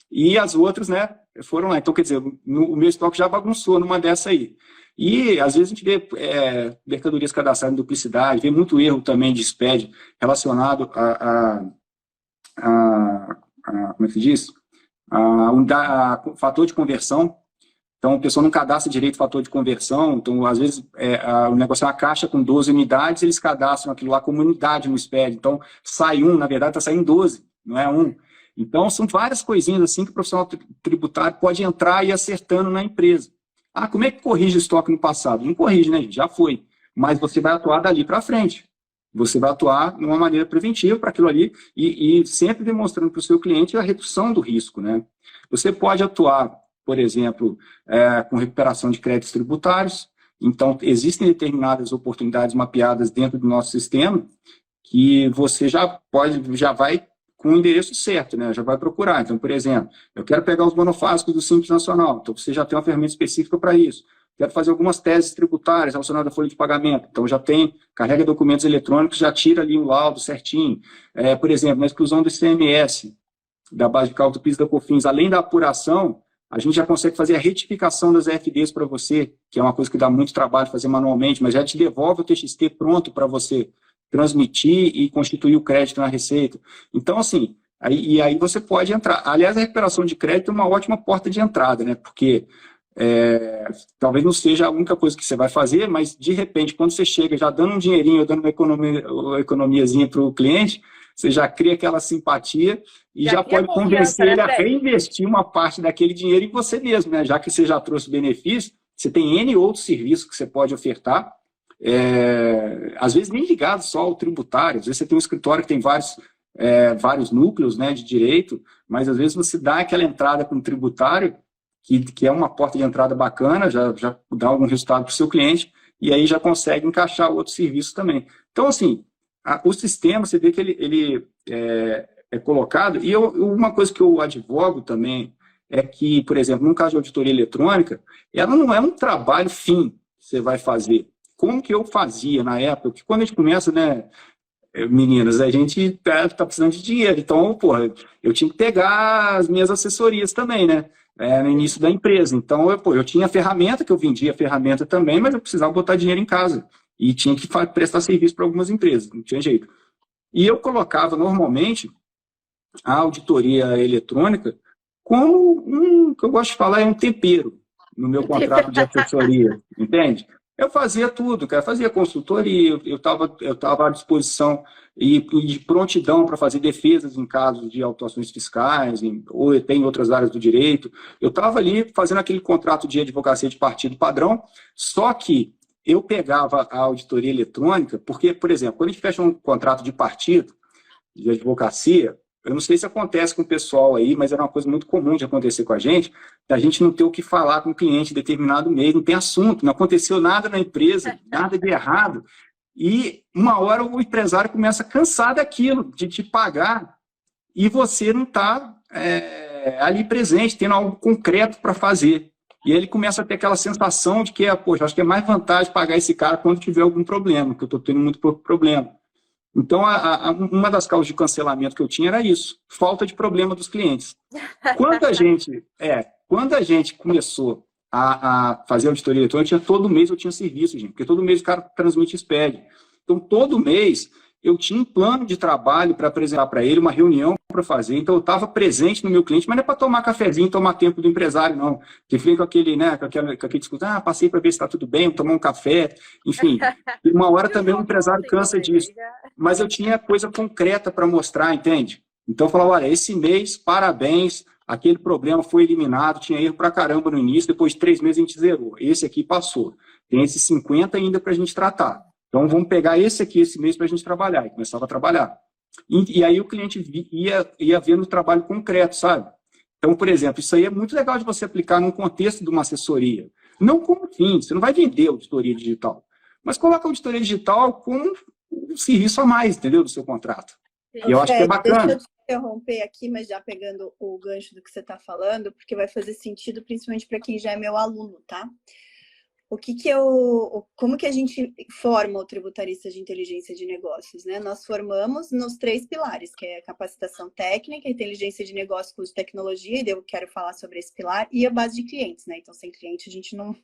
e as outras, né, foram lá. Então, quer dizer, o meu estoque já bagunçou numa dessa aí. E, às vezes, a gente vê mercadorias cadastradas em duplicidade, vê muito erro também de SPED relacionado como é que se diz? Fator de conversão. Então, a pessoa não cadastra direito o fator de conversão. Então, às vezes, o negócio é uma caixa com 12 unidades, eles cadastram aquilo lá como unidade no SPED. Então, sai na verdade, está saindo 12, não é 1. Então, são várias coisinhas assim que o profissional tributário pode entrar e ir acertando na empresa. Como é que corrige o estoque no passado? Não corrige, né, gente? Já foi. Mas você vai atuar dali para frente. Você vai atuar de uma maneira preventiva para aquilo ali e sempre demonstrando para o seu cliente a redução do risco, né? Você pode atuar, por exemplo, com recuperação de créditos tributários. Então, existem determinadas oportunidades mapeadas dentro do nosso sistema que você já vai com o endereço certo, né? Já vai procurar. Então, por exemplo, eu quero pegar os monofásicos do Simples Nacional. Então, você já tem uma ferramenta específica para isso. Quero fazer algumas teses tributárias relacionadas à folha de pagamento. Então, já carrega documentos eletrônicos, já tira ali o laudo certinho. Por exemplo, na exclusão do ICMS, da base de cálculo do PIS e da COFINS, além da apuração, a gente já consegue fazer a retificação das EFDs para você, que é uma coisa que dá muito trabalho fazer manualmente, mas já te devolve o TXT pronto para você transmitir e constituir o crédito na receita. Então, assim, aí você pode entrar. Aliás, a recuperação de crédito é uma ótima porta de entrada, né? Porque talvez não seja a única coisa que você vai fazer, mas, de repente, quando você chega já dando um dinheirinho, dando uma economiazinha para o cliente, você já cria aquela simpatia e já pode convencer ele a reinvestir uma parte daquele dinheiro em você mesmo, né? Já que você já trouxe benefício, você tem N outros serviços que você pode ofertar, às vezes nem ligado só ao tributário, às vezes você tem um escritório que tem vários núcleos, né, de direito, mas às vezes você dá aquela entrada com o tributário, que é uma porta de entrada bacana, já dá algum resultado para o seu cliente, e aí já consegue encaixar outros serviços também. Então, assim, o sistema, você vê que ele é colocado, e uma coisa que eu advogo também é que, por exemplo, no caso de auditoria eletrônica, ela não é um trabalho fim que você vai fazer. Como que eu fazia na época? Porque quando a gente começa, né, meninas, a gente tá precisando de dinheiro. Então, porra, eu tinha que pegar as minhas assessorias também, né? No início da empresa. Então, eu tinha ferramenta, que eu vendia ferramenta também, mas eu precisava botar dinheiro em casa. E tinha que prestar serviço para algumas empresas, não tinha jeito. E eu colocava, normalmente, a auditoria eletrônica como que eu gosto de falar, é um tempero no meu contrato de assessoria, entende? Eu fazia tudo, cara. Fazia consultoria, eu tava à disposição e de prontidão para fazer defesas em casos de autuações fiscais, ou até em outras áreas do direito. Eu estava ali fazendo aquele contrato de advocacia de partido padrão, só que eu pegava a auditoria eletrônica, porque, por exemplo, quando a gente fecha um contrato de partido, de advocacia, eu não sei se acontece com o pessoal aí, mas era uma coisa muito comum de acontecer com a gente, da gente não ter o que falar com o cliente em determinado mês, não tem assunto, não aconteceu nada na empresa, nada de errado, e uma hora o empresário começa a cansar daquilo, de te pagar, e você não está ali presente, tendo algo concreto para fazer. E aí ele começa a ter aquela sensação de que, poxa, acho que é mais vantagem pagar esse cara quando tiver algum problema, que eu estou tendo muito pouco problema. Então, uma das causas de cancelamento que eu tinha era isso, falta de problema dos clientes. Quando a gente começou a fazer auditoria eletrônica, todo mês eu tinha serviço, gente, porque todo mês o cara transmite SPED. Então, todo mês eu tinha um plano de trabalho para apresentar para ele, uma reunião para fazer. Então, eu estava presente no meu cliente, mas não é para tomar cafezinho, tomar tempo do empresário, não. Você fica com aquele, né, com aquele discurso, passei para ver se está tudo bem, tomar um café, enfim. E uma hora também o empresário cansa disso. Mas eu tinha coisa concreta para mostrar, entende? Então, eu falava, olha, esse mês, parabéns, aquele problema foi eliminado, tinha erro para caramba no início, depois de 3 meses a gente zerou. Esse aqui passou. Tem esses 50 ainda para a gente tratar. Então, vamos pegar esse aqui, esse mês, para a gente trabalhar. E começava a trabalhar. E aí o cliente ia vendo o trabalho concreto, sabe? Então, por exemplo, isso aí é muito legal de você aplicar num contexto de uma assessoria. Não como fim, você não vai vender auditoria digital, mas coloca a auditoria digital como um serviço a mais, entendeu, do seu contrato. E eu acho que é bacana.
Deixa eu te interromper aqui, mas já pegando o gancho do que você está falando, porque vai fazer sentido principalmente para quem já é meu aluno, tá? Como que a gente forma o tributarista de inteligência de negócios, né? Nós formamos nos 3 pilares, que é a capacitação técnica, inteligência de negócio com uso de tecnologia, e eu quero falar sobre esse pilar, e a base de clientes, né? Então, sem cliente, a gente não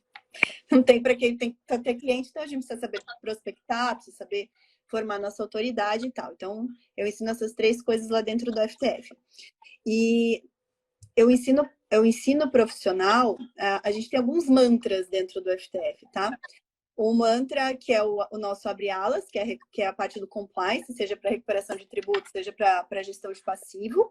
tem para quem tem que ter cliente, então a gente precisa saber prospectar, precisa saber formar nossa autoridade e tal. Então, eu ensino essas 3 coisas lá dentro do FTF. E eu ensino profissional, a gente tem alguns mantras dentro do FTF, tá? O mantra que é o nosso abre alas, que é a parte do compliance, seja para recuperação de tributos, seja para gestão de passivo.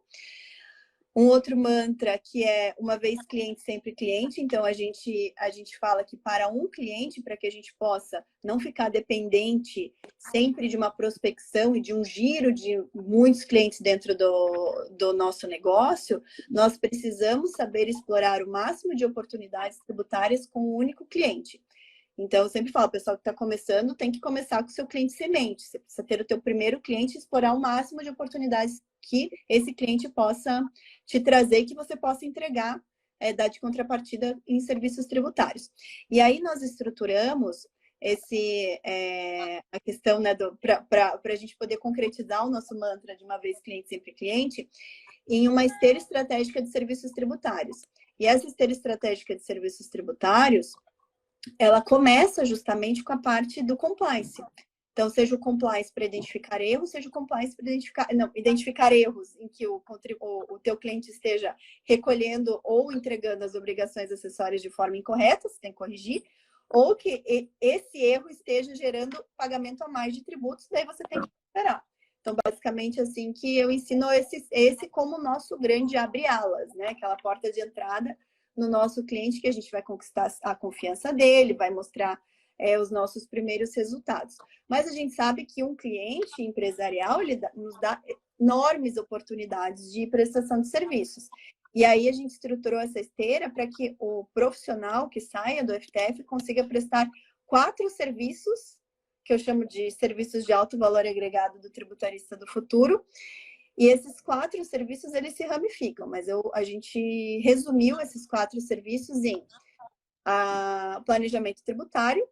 Um outro mantra que é uma vez cliente, sempre cliente. Então, a gente fala que para um cliente, para que a gente possa não ficar dependente sempre de uma prospecção e de um giro de muitos clientes dentro do nosso negócio, nós precisamos saber explorar o máximo de oportunidades tributárias com um único cliente. Então, eu sempre falo, o pessoal que está começando tem que começar com o seu cliente semente. Você precisa ter o teu primeiro cliente e explorar o máximo de oportunidades que esse cliente possa te trazer, que você possa entregar, dar de contrapartida em serviços tributários. E aí nós estruturamos a questão, né, para a gente poder concretizar o nosso mantra de uma vez cliente, sempre cliente, em uma esteira estratégica de serviços tributários. E essa esteira estratégica de serviços tributários, ela começa justamente com a parte do compliance. Então, seja o compliance para identificar erros, seja o compliance para identificar erros em que o teu cliente esteja recolhendo ou entregando as obrigações acessórias de forma incorreta, você tem que corrigir, ou que esse erro esteja gerando pagamento a mais de tributos, daí você tem que recuperar. Então, basicamente, assim que eu ensino esse como o nosso grande abre-alas, né? Aquela porta de entrada no nosso cliente, que a gente vai conquistar a confiança dele, vai mostrar os nossos primeiros resultados. Mas a gente sabe que um cliente empresarial, ele nos dá enormes oportunidades de prestação de serviços. E aí a gente estruturou essa esteira para que o profissional que saia do FTF consiga prestar 4 serviços, que eu chamo de serviços de alto valor agregado do tributarista do futuro. E esses 4 serviços, eles se ramificam, mas a gente resumiu esses 4 serviços em planejamento tributário,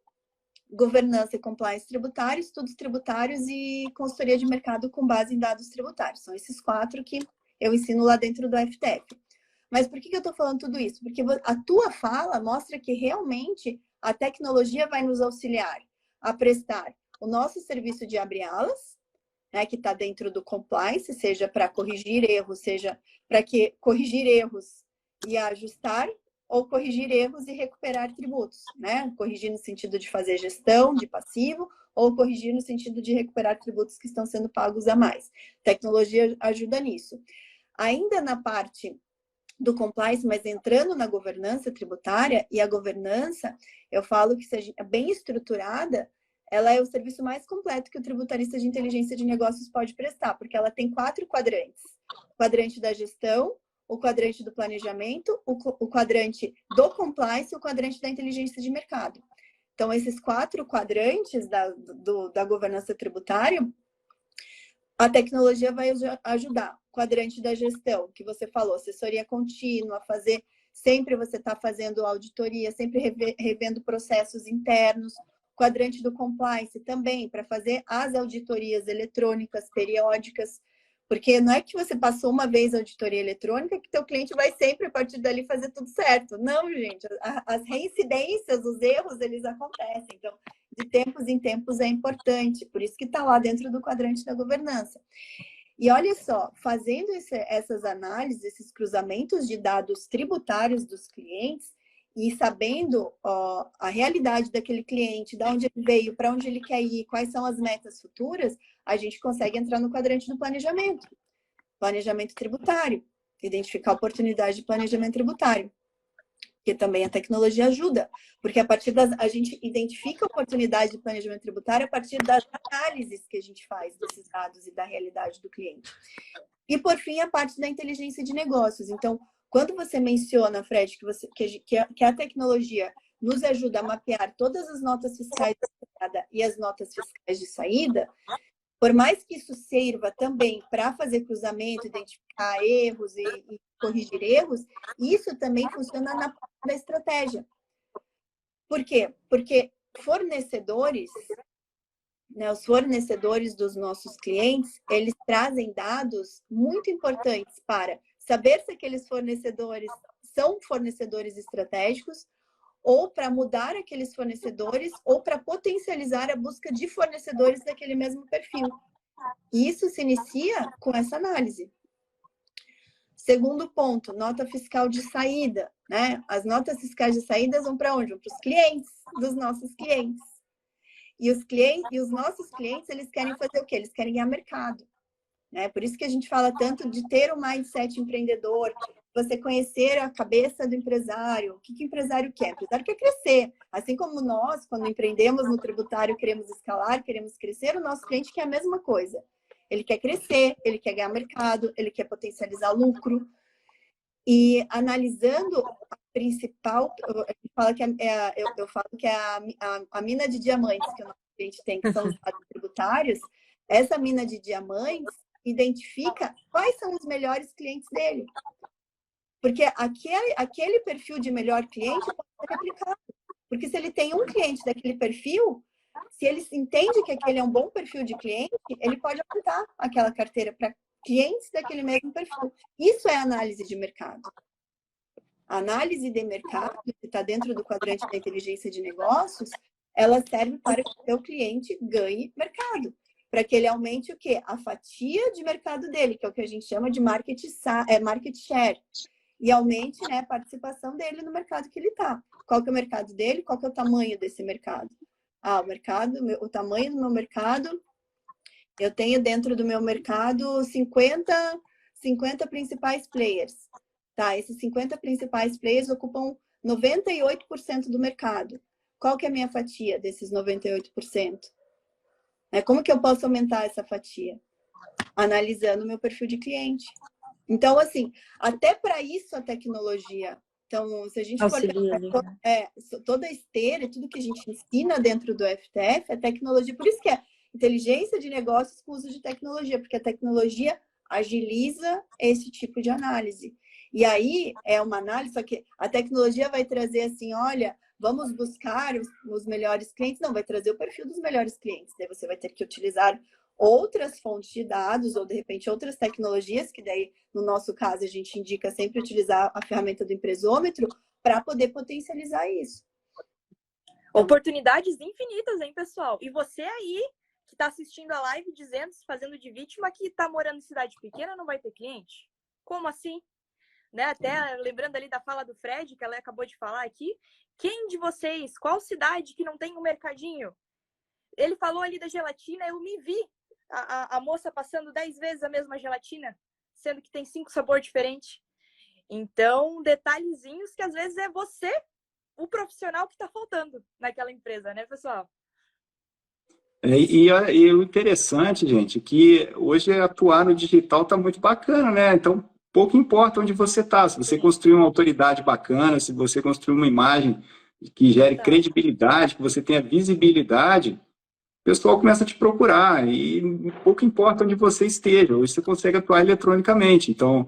governança e compliance tributário, estudos tributários e consultoria de mercado com base em dados tributários. São esses 4 que eu ensino lá dentro do FTF. Mas por que eu estou falando tudo isso? Porque a tua fala mostra que realmente a tecnologia vai nos auxiliar a prestar o nosso serviço de abre-alas, né, que está dentro do compliance, seja para corrigir erros, seja para corrigir erros e ajustar ou corrigir erros e recuperar tributos, né? Corrigir no sentido de fazer gestão de passivo ou corrigir no sentido de recuperar tributos que estão sendo pagos a mais. Tecnologia ajuda nisso. Ainda na parte do compliance, mas entrando na governança tributária, e a governança, eu falo que seja bem estruturada, ela é o serviço mais completo que o tributarista de inteligência de negócios pode prestar, porque ela tem 4 quadrantes. O quadrante da gestão, o quadrante do planejamento, o quadrante do compliance e o quadrante da inteligência de mercado. Então, esses 4 quadrantes da governança tributária, a tecnologia vai ajudar. Quadrante da gestão, que você falou, assessoria contínua, fazer, sempre você está fazendo auditoria, sempre revendo processos internos. Quadrante do compliance também, para fazer as auditorias eletrônicas periódicas, porque não é que você passou uma vez a auditoria eletrônica que teu cliente vai sempre, a partir dali, fazer tudo certo. Não, gente, as reincidências, os erros, eles acontecem. Então, de tempos em tempos é importante, por isso que está lá dentro do quadrante da governança. E olha só, fazendo essas análises, esses cruzamentos de dados tributários dos clientes e sabendo a realidade daquele cliente, de onde ele veio, para onde ele quer ir, quais são as metas futuras, a gente consegue entrar no quadrante do planejamento. Planejamento tributário, identificar oportunidade de planejamento tributário. Porque também a tecnologia ajuda, porque a gente identifica a oportunidade de planejamento tributário a partir das análises que a gente faz desses dados e da realidade do cliente. E, por fim, a parte da inteligência de negócios. Então, quando você menciona, Fred, que a tecnologia nos ajuda a mapear todas as notas fiscais de entrada e as notas fiscais de saída, por mais que isso sirva também para fazer cruzamento, identificar erros e corrigir erros, isso também funciona na parte da estratégia. Por quê? Porque fornecedores, né, os fornecedores dos nossos clientes, eles trazem dados muito importantes para saber se aqueles fornecedores são fornecedores estratégicos, ou para mudar aqueles fornecedores, ou para potencializar a busca de fornecedores daquele mesmo perfil. E isso se inicia com essa análise. Segundo ponto, nota fiscal de saída, né? As notas fiscais de saída vão para onde? Vão para os clientes dos nossos clientes. E os nossos clientes, eles querem fazer o quê? Eles querem ganhar mercado, né? Por isso que a gente fala tanto de ter um mindset empreendedor, você conhecer a cabeça do empresário, o que o empresário quer. O empresário quer crescer. Assim como nós, quando empreendemos no tributário, queremos escalar, queremos crescer, o nosso cliente quer a mesma coisa. Ele quer crescer, ele quer ganhar mercado, ele quer potencializar lucro. E analisando a principal, eu falo que é a mina de diamantes que o nosso cliente tem, que são os dados tributários, essa mina de diamantes identifica quais são os melhores clientes dele. Porque aquele perfil de melhor cliente pode ser replicado. Porque se ele tem um cliente daquele perfil, se ele entende que aquele é um bom perfil de cliente, ele pode aumentar aquela carteira para clientes daquele mesmo perfil. Isso é análise de mercado. A análise de mercado, que está dentro do quadrante da inteligência de negócios, ela serve para que o seu cliente ganhe mercado. Para que ele aumente o quê? A fatia de mercado dele, que é o que a gente chama de market share. E aumente, né, a participação dele no mercado que ele está. Qual que é o mercado dele? Qual que é o tamanho desse mercado? O tamanho do meu mercado, eu tenho dentro do meu mercado 50 principais players. Tá, esses 50 principais players ocupam 98% do mercado. Qual que é a minha fatia desses 98%? Como que eu posso aumentar essa fatia? Analisando o meu perfil de cliente. Então, assim, até para isso a tecnologia. Então, se a gente for toda a esteira e tudo que a gente ensina dentro do FTF é tecnologia. Por isso que é inteligência de negócios com uso de tecnologia, porque a tecnologia agiliza esse tipo de análise. E aí é uma análise, só que a tecnologia vai trazer assim, olha, vamos buscar os melhores clientes. Não, vai trazer o perfil dos melhores clientes. Daí você vai ter que utilizar outras fontes de dados ou, de repente, outras tecnologias, que daí, no nosso caso, a gente indica sempre utilizar a ferramenta do empresômetro para poder potencializar isso.
Oportunidades infinitas, hein, pessoal? E você aí, que está assistindo a live, dizendo, se fazendo de vítima, que está morando em cidade pequena, não vai ter cliente? Como assim? né? Até lembrando ali da fala do Fred, que ela acabou de falar aqui, quem de vocês, qual cidade que não tem um mercadinho? Ele falou ali da gelatina, eu me vi a moça passando 10 vezes a mesma gelatina, sendo que tem 5 sabores diferentes. Então, detalhezinhos que às vezes é você, o profissional que está faltando naquela empresa, né, pessoal?
E o interessante, gente, é que hoje atuar no digital está muito bacana, né? Então, pouco importa onde você está. Se você construir uma autoridade bacana, se você construir uma imagem que gere credibilidade, que você tenha visibilidade, o pessoal começa a te procurar. E pouco importa onde você esteja. Hoje você consegue atuar eletronicamente. Então,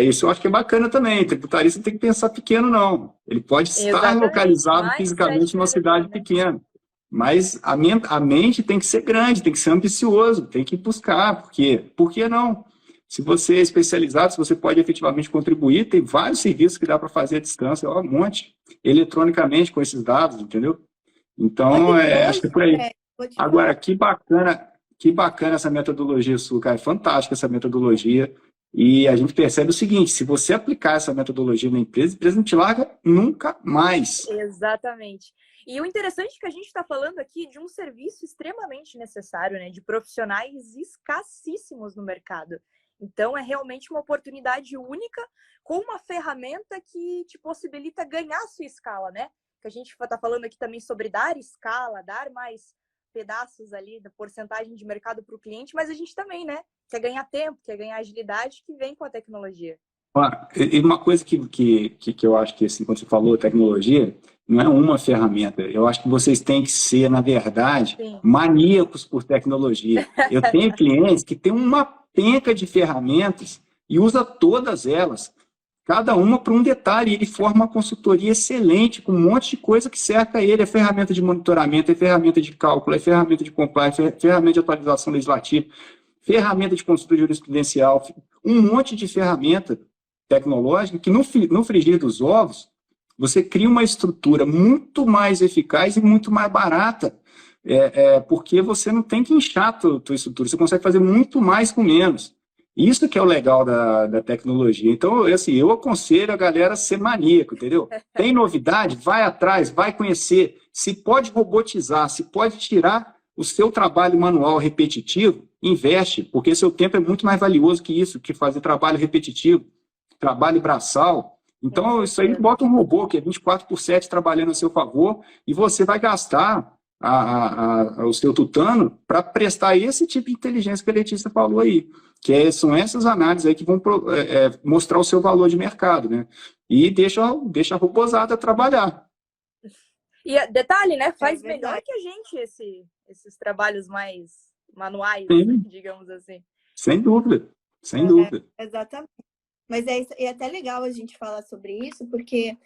isso eu acho que é bacana também. O tributarista não tem que pensar pequeno, não. Ele pode estar localizado fisicamente numa cidade pequena. Mas a mente tem que ser grande, tem que ser ambicioso, tem que buscar. Por que não? Se você é especializado, se você pode efetivamente contribuir, tem vários serviços que dá para fazer à distância, um monte, eletronicamente com esses dados, entendeu? Então, acho que é por aí. Agora, que bacana essa metodologia sua, cara. É fantástica essa metodologia. E a gente percebe o seguinte, se você aplicar essa metodologia na empresa, a empresa não te larga nunca mais.
Exatamente. E o interessante é que a gente está falando aqui de um serviço extremamente necessário, né? De profissionais escassíssimos no mercado. Então, é realmente uma oportunidade única com uma ferramenta que te possibilita ganhar a sua escala, né? Que a gente está falando aqui também sobre dar escala, dar mais pedaços ali da porcentagem de mercado para o cliente, mas a gente também, né? Quer ganhar tempo, quer ganhar agilidade, que vem com a tecnologia.
E uma coisa que eu acho que, assim, quando você falou tecnologia, não é uma ferramenta. Eu acho que vocês têm que ser, na verdade, maníacos por tecnologia. Eu tenho clientes que têm uma penca de ferramentas e usa todas elas, cada uma para um detalhe. Ele forma uma consultoria excelente, com um monte de coisa que cerca ele. É ferramenta de monitoramento, é ferramenta de cálculo, é ferramenta de compliance, é ferramenta de atualização legislativa, ferramenta de consulta jurisprudencial, um monte de ferramenta tecnológica que, no frigir dos ovos, você cria uma estrutura muito mais eficaz e muito mais barata, porque você não tem que inchar a tua estrutura, você consegue fazer muito mais com menos. Isso que é o legal da tecnologia. Então, assim, eu aconselho a galera a ser maníaco, entendeu? Tem novidade? Vai atrás, vai conhecer. Se pode robotizar, se pode tirar o seu trabalho manual repetitivo, investe, porque seu tempo é muito mais valioso que isso, que fazer trabalho repetitivo, trabalho braçal. Então, isso aí bota um robô que é 24/7 trabalhando a seu favor e você vai gastar o seu tutano para prestar esse tipo de inteligência que a Letícia falou aí, são essas análises aí que vão mostrar o seu valor de mercado, né? E deixa a robozada trabalhar.
E detalhe, né? Faz melhor que a gente esses trabalhos mais manuais, digamos assim.
Sem dúvida, sem dúvida.
Exatamente. Mas é até legal a gente falar sobre isso, porque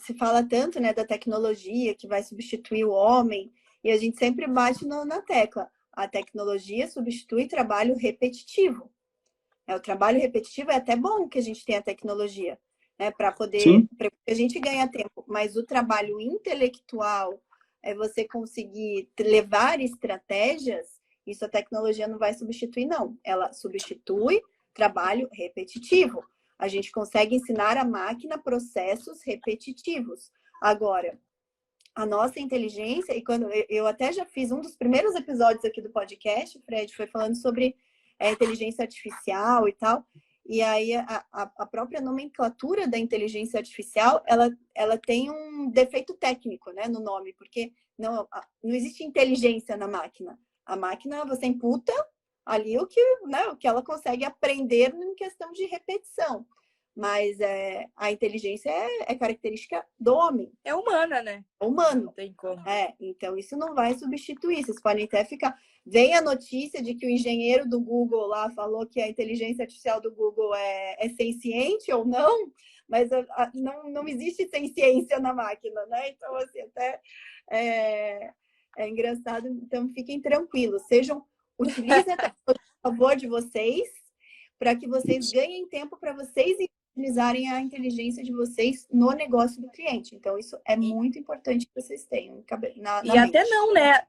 se fala tanto, né, da tecnologia que vai substituir o homem, e a gente sempre bate na tecla. A tecnologia substitui trabalho repetitivo. O trabalho repetitivo é até bom que a gente tenha tecnologia, né, para poder a gente ganhar tempo. Mas o trabalho intelectual, você conseguir levar estratégias, isso a tecnologia não vai substituir, não. Ela substitui trabalho repetitivo. A gente consegue ensinar a máquina processos repetitivos. Agora, a nossa inteligência, e quando eu até já fiz um dos primeiros episódios aqui do podcast, Fred, foi falando sobre inteligência artificial e tal, e aí a própria nomenclatura da inteligência artificial, ela tem um defeito técnico, né, no nome, porque não existe inteligência na máquina. A máquina, você imputa ali o que ela consegue aprender em questão de repetição. Mas a inteligência é característica do homem.
É humana, né?
É humano.
Não tem como.
Então, isso não vai substituir. Vocês podem até ficar... Vem a notícia de que o engenheiro do Google lá falou que a inteligência artificial do Google é senciente ou não, mas não existe ciência na máquina, né? Então, assim, até é engraçado. Então, fiquem tranquilos. Utilizem a tecnologia a favor de vocês, para que vocês ganhem tempo para vocês utilizarem a inteligência de vocês no negócio do cliente. Então, isso é muito importante que vocês tenham na mente.
Até não, né?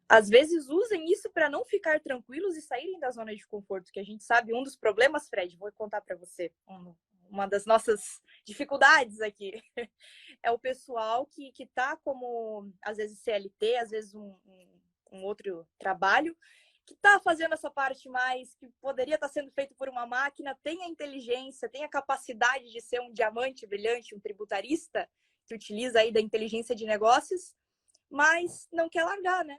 às vezes usem isso para não ficar tranquilos e saírem da zona de conforto, que a gente sabe um dos problemas, Fred, vou contar para você, uma das nossas dificuldades aqui, é o pessoal que tá como, às vezes, CLT, às vezes um outro trabalho, que está fazendo essa parte mais, que poderia estar sendo feito por uma máquina, tem a inteligência, tem a capacidade de ser um diamante brilhante, um tributarista, que utiliza aí da inteligência de negócios, mas não quer largar, né?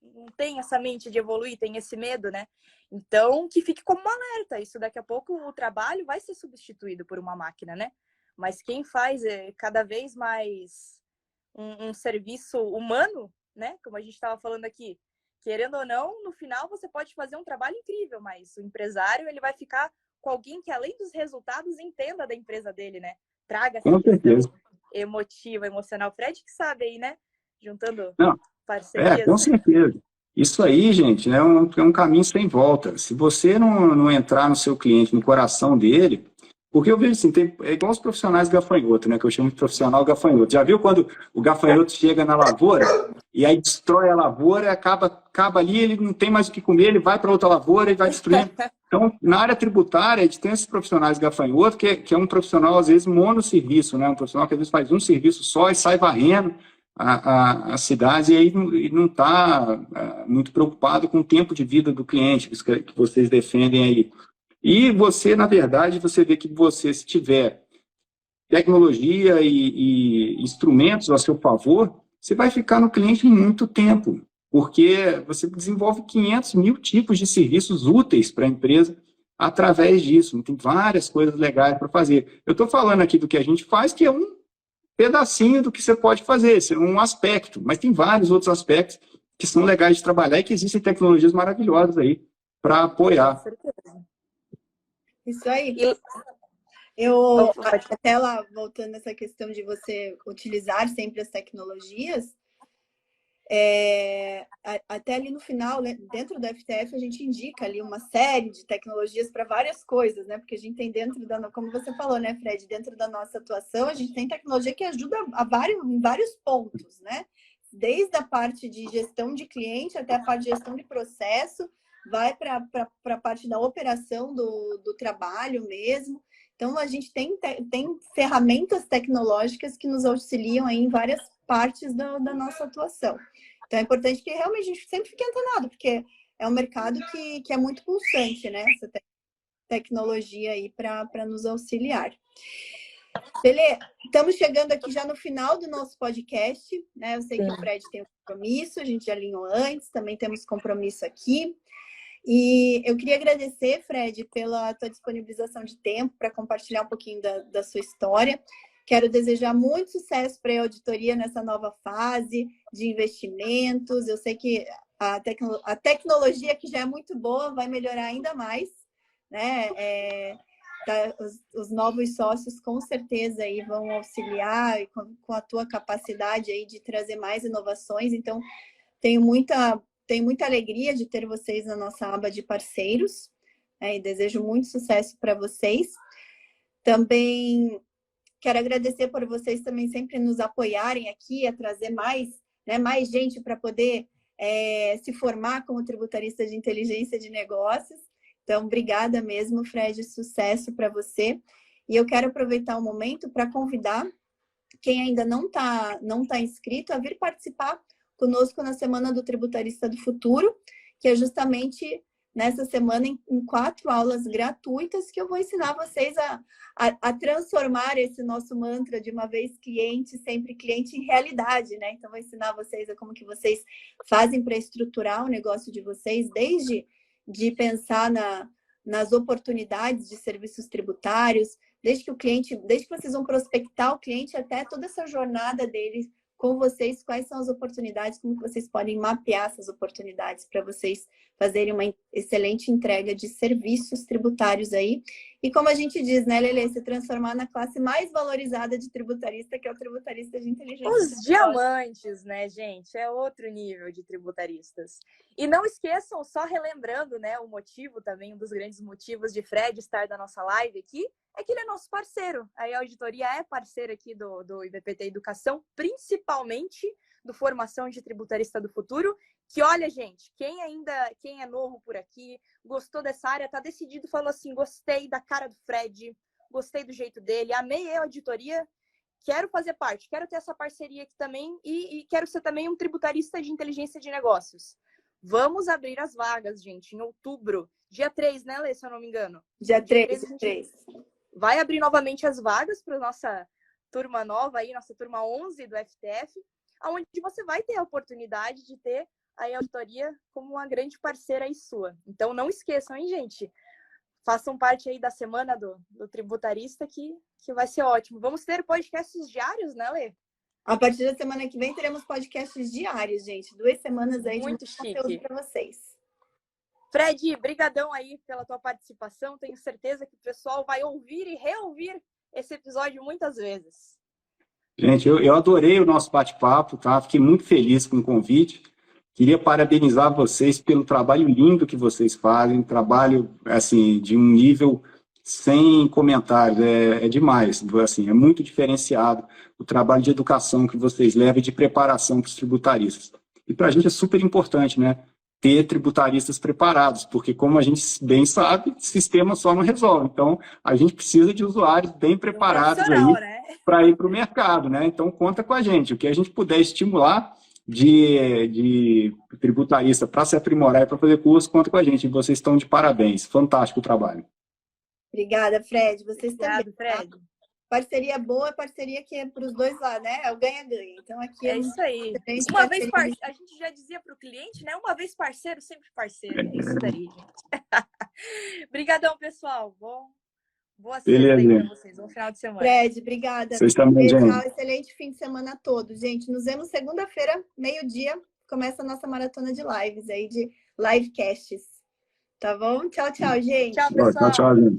Não tem essa mente de evoluir, tem esse medo, né? Então, que fique como um alerta. Isso daqui a pouco o trabalho vai ser substituído por uma máquina, né? Mas quem faz cada vez mais um serviço humano, né? Como a gente estava falando aqui, querendo ou não, no final você pode fazer um trabalho incrível, mas o empresário ele vai ficar com alguém que, além dos resultados, entenda da empresa dele, né? Traga essa
Com
questão
certeza.
emotiva, emocional. Fred que sabe aí, né? Juntando
Não,
parcerias.
com certeza. Isso aí, gente, né, é um caminho sem volta. Se você não entrar no seu cliente, no coração dele, porque eu vejo assim, é igual os profissionais gafanhoto, né, que eu chamo de profissional gafanhoto. Já viu quando o gafanhoto chega na lavoura e aí destrói a lavoura, acaba ali, ele não tem mais o que comer, ele vai para outra lavoura e vai destruindo. Então, na área tributária, a gente tem esses profissionais gafanhoto, que é um profissional, às vezes, monosserviço, né, um profissional que às vezes faz um serviço só e sai varrendo a cidade e aí não está muito preocupado com o tempo de vida do cliente que vocês defendem aí. E você, na verdade, você vê que você, se tiver tecnologia e instrumentos a seu favor, você vai ficar no cliente muito tempo, porque você desenvolve 500.000 tipos de serviços úteis para a empresa através disso. Tem várias coisas legais para fazer. Eu estou falando aqui do que a gente faz, que é um pedacinho do que você pode fazer, esse é um aspecto, mas tem vários outros aspectos que são legais de trabalhar e que existem tecnologias maravilhosas aí para apoiar.
Com certeza.
Isso aí.
E...
Até lá, voltando nessa questão de você utilizar sempre as tecnologias, até ali no final, né, dentro do FTF, a gente indica ali uma série de tecnologias para várias coisas, né? Porque a gente tem dentro como você falou, né, Fred, dentro da nossa atuação, a gente tem tecnologia que ajuda em vários pontos, né? Desde a parte de gestão de cliente até a parte de gestão de processo, vai para a parte da operação do trabalho mesmo. Então, a gente tem ferramentas tecnológicas que nos auxiliam aí em várias partes da nossa atuação. Então, é importante que realmente a gente sempre fique antenado, porque é um mercado que é muito pulsante, né? Essa tecnologia aí para nos auxiliar. Beleza, estamos chegando aqui já no final do nosso podcast, né? Eu sei que o Fred tem um compromisso, a gente já alinhou antes, também temos compromisso aqui. E eu queria agradecer, Fred, pela tua disponibilização de tempo para compartilhar um pouquinho da sua história. Quero desejar muito sucesso para a auditoria nessa nova fase de investimentos. Eu sei que a tecnologia, que já é muito boa, vai melhorar ainda mais, né? Os novos sócios, com certeza, aí vão auxiliar com a tua capacidade aí de trazer mais inovações. Então, tenho muita alegria de ter vocês na nossa aba de parceiros, né? E desejo muito sucesso para vocês. Também quero agradecer por vocês também sempre nos apoiarem aqui, a trazer mais gente para poder se formar como tributarista de inteligência de negócios. Então, obrigada mesmo, Fred, sucesso para você. E eu quero aproveitar o momento para convidar quem ainda não tá inscrito a vir participar conosco na Semana do Tributarista do Futuro, que é justamente nessa semana em 4 aulas gratuitas que eu vou ensinar vocês a transformar esse nosso mantra de uma vez cliente, sempre cliente, em realidade, né? Então, vou ensinar vocês como que vocês fazem para estruturar o negócio de vocês, desde de pensar nas oportunidades de serviços tributários, desde que vocês vão prospectar o cliente até toda essa jornada dele com vocês, quais são as oportunidades, como que vocês podem mapear essas oportunidades para vocês fazerem uma excelente entrega de serviços tributários aí. E como a gente diz, né, Lelê, se transformar na classe mais valorizada de tributarista, que é o tributarista de inteligência.
Os diamantes, né, gente? É outro nível de tributaristas. E não esqueçam, só relembrando, né, o motivo também, um dos grandes motivos de Fred estar da nossa live aqui, é que ele é nosso parceiro. A auditoria é parceira aqui do IBPT Educação, principalmente do Formação de Tributarista do Futuro, que olha, gente, quem é novo por aqui, gostou dessa área, tá decidido, falou assim, gostei da cara do Fred, gostei do jeito dele, amei a auditoria, quero fazer parte, quero ter essa parceria aqui também e quero ser também um tributarista de inteligência de negócios. Vamos abrir as vagas, gente, em outubro, dia 3, né, Lê, se eu não me engano?
Dia 3,
dia 3. Vai abrir novamente as vagas para nossa turma nova aí, nossa turma 11 do FTF, onde você vai ter a oportunidade de ter a auditoria como uma grande parceira aí sua. Então, não esqueçam, hein, gente? Façam parte aí da semana do tributarista, que vai ser ótimo. Vamos ter podcasts diários, né, Lê?
A partir da semana que vem, teremos podcasts diários, gente. 2 semanas aí
muito
de conteúdo para vocês.
Fred, brigadão aí pela tua participação. Tenho certeza que o pessoal vai ouvir e reouvir esse episódio muitas vezes.
Gente, eu adorei o nosso bate-papo, tá? Fiquei muito feliz com o convite. Queria parabenizar vocês pelo trabalho lindo que vocês fazem, trabalho, assim, de um nível sem comentários, é demais, assim, é muito diferenciado o trabalho de educação que vocês levam e de preparação para os tributaristas. E para a gente é super importante, né, ter tributaristas preparados, porque como a gente bem sabe, sistema só não resolve. Então, a gente precisa de usuários bem preparados aí, né, para ir para o mercado, né? Então, conta com a gente. O que a gente puder estimular de tributarista para se aprimorar e para fazer curso, conta com a gente. Vocês estão de parabéns. Fantástico o trabalho.
Obrigada, Fred. Vocês também.
Fred.
Parceria boa, parceria que é para os dois lados, né? É o ganha-ganha. Então, aqui
é isso aí. Uma vez a gente já dizia para o cliente, né? Uma vez parceiro, sempre parceiro. É isso daí, gente. Obrigadão, pessoal. Boa sexta aí para vocês. Bom final de semana.
Fred, obrigada.
Vocês também, gente.
Excelente fim de semana a todos, gente. Nos vemos segunda-feira, meio-dia. Começa a nossa maratona de lives aí, de livecasts. Tá bom? Tchau, tchau, gente.
Tchau, pessoal.
Tchau, gente.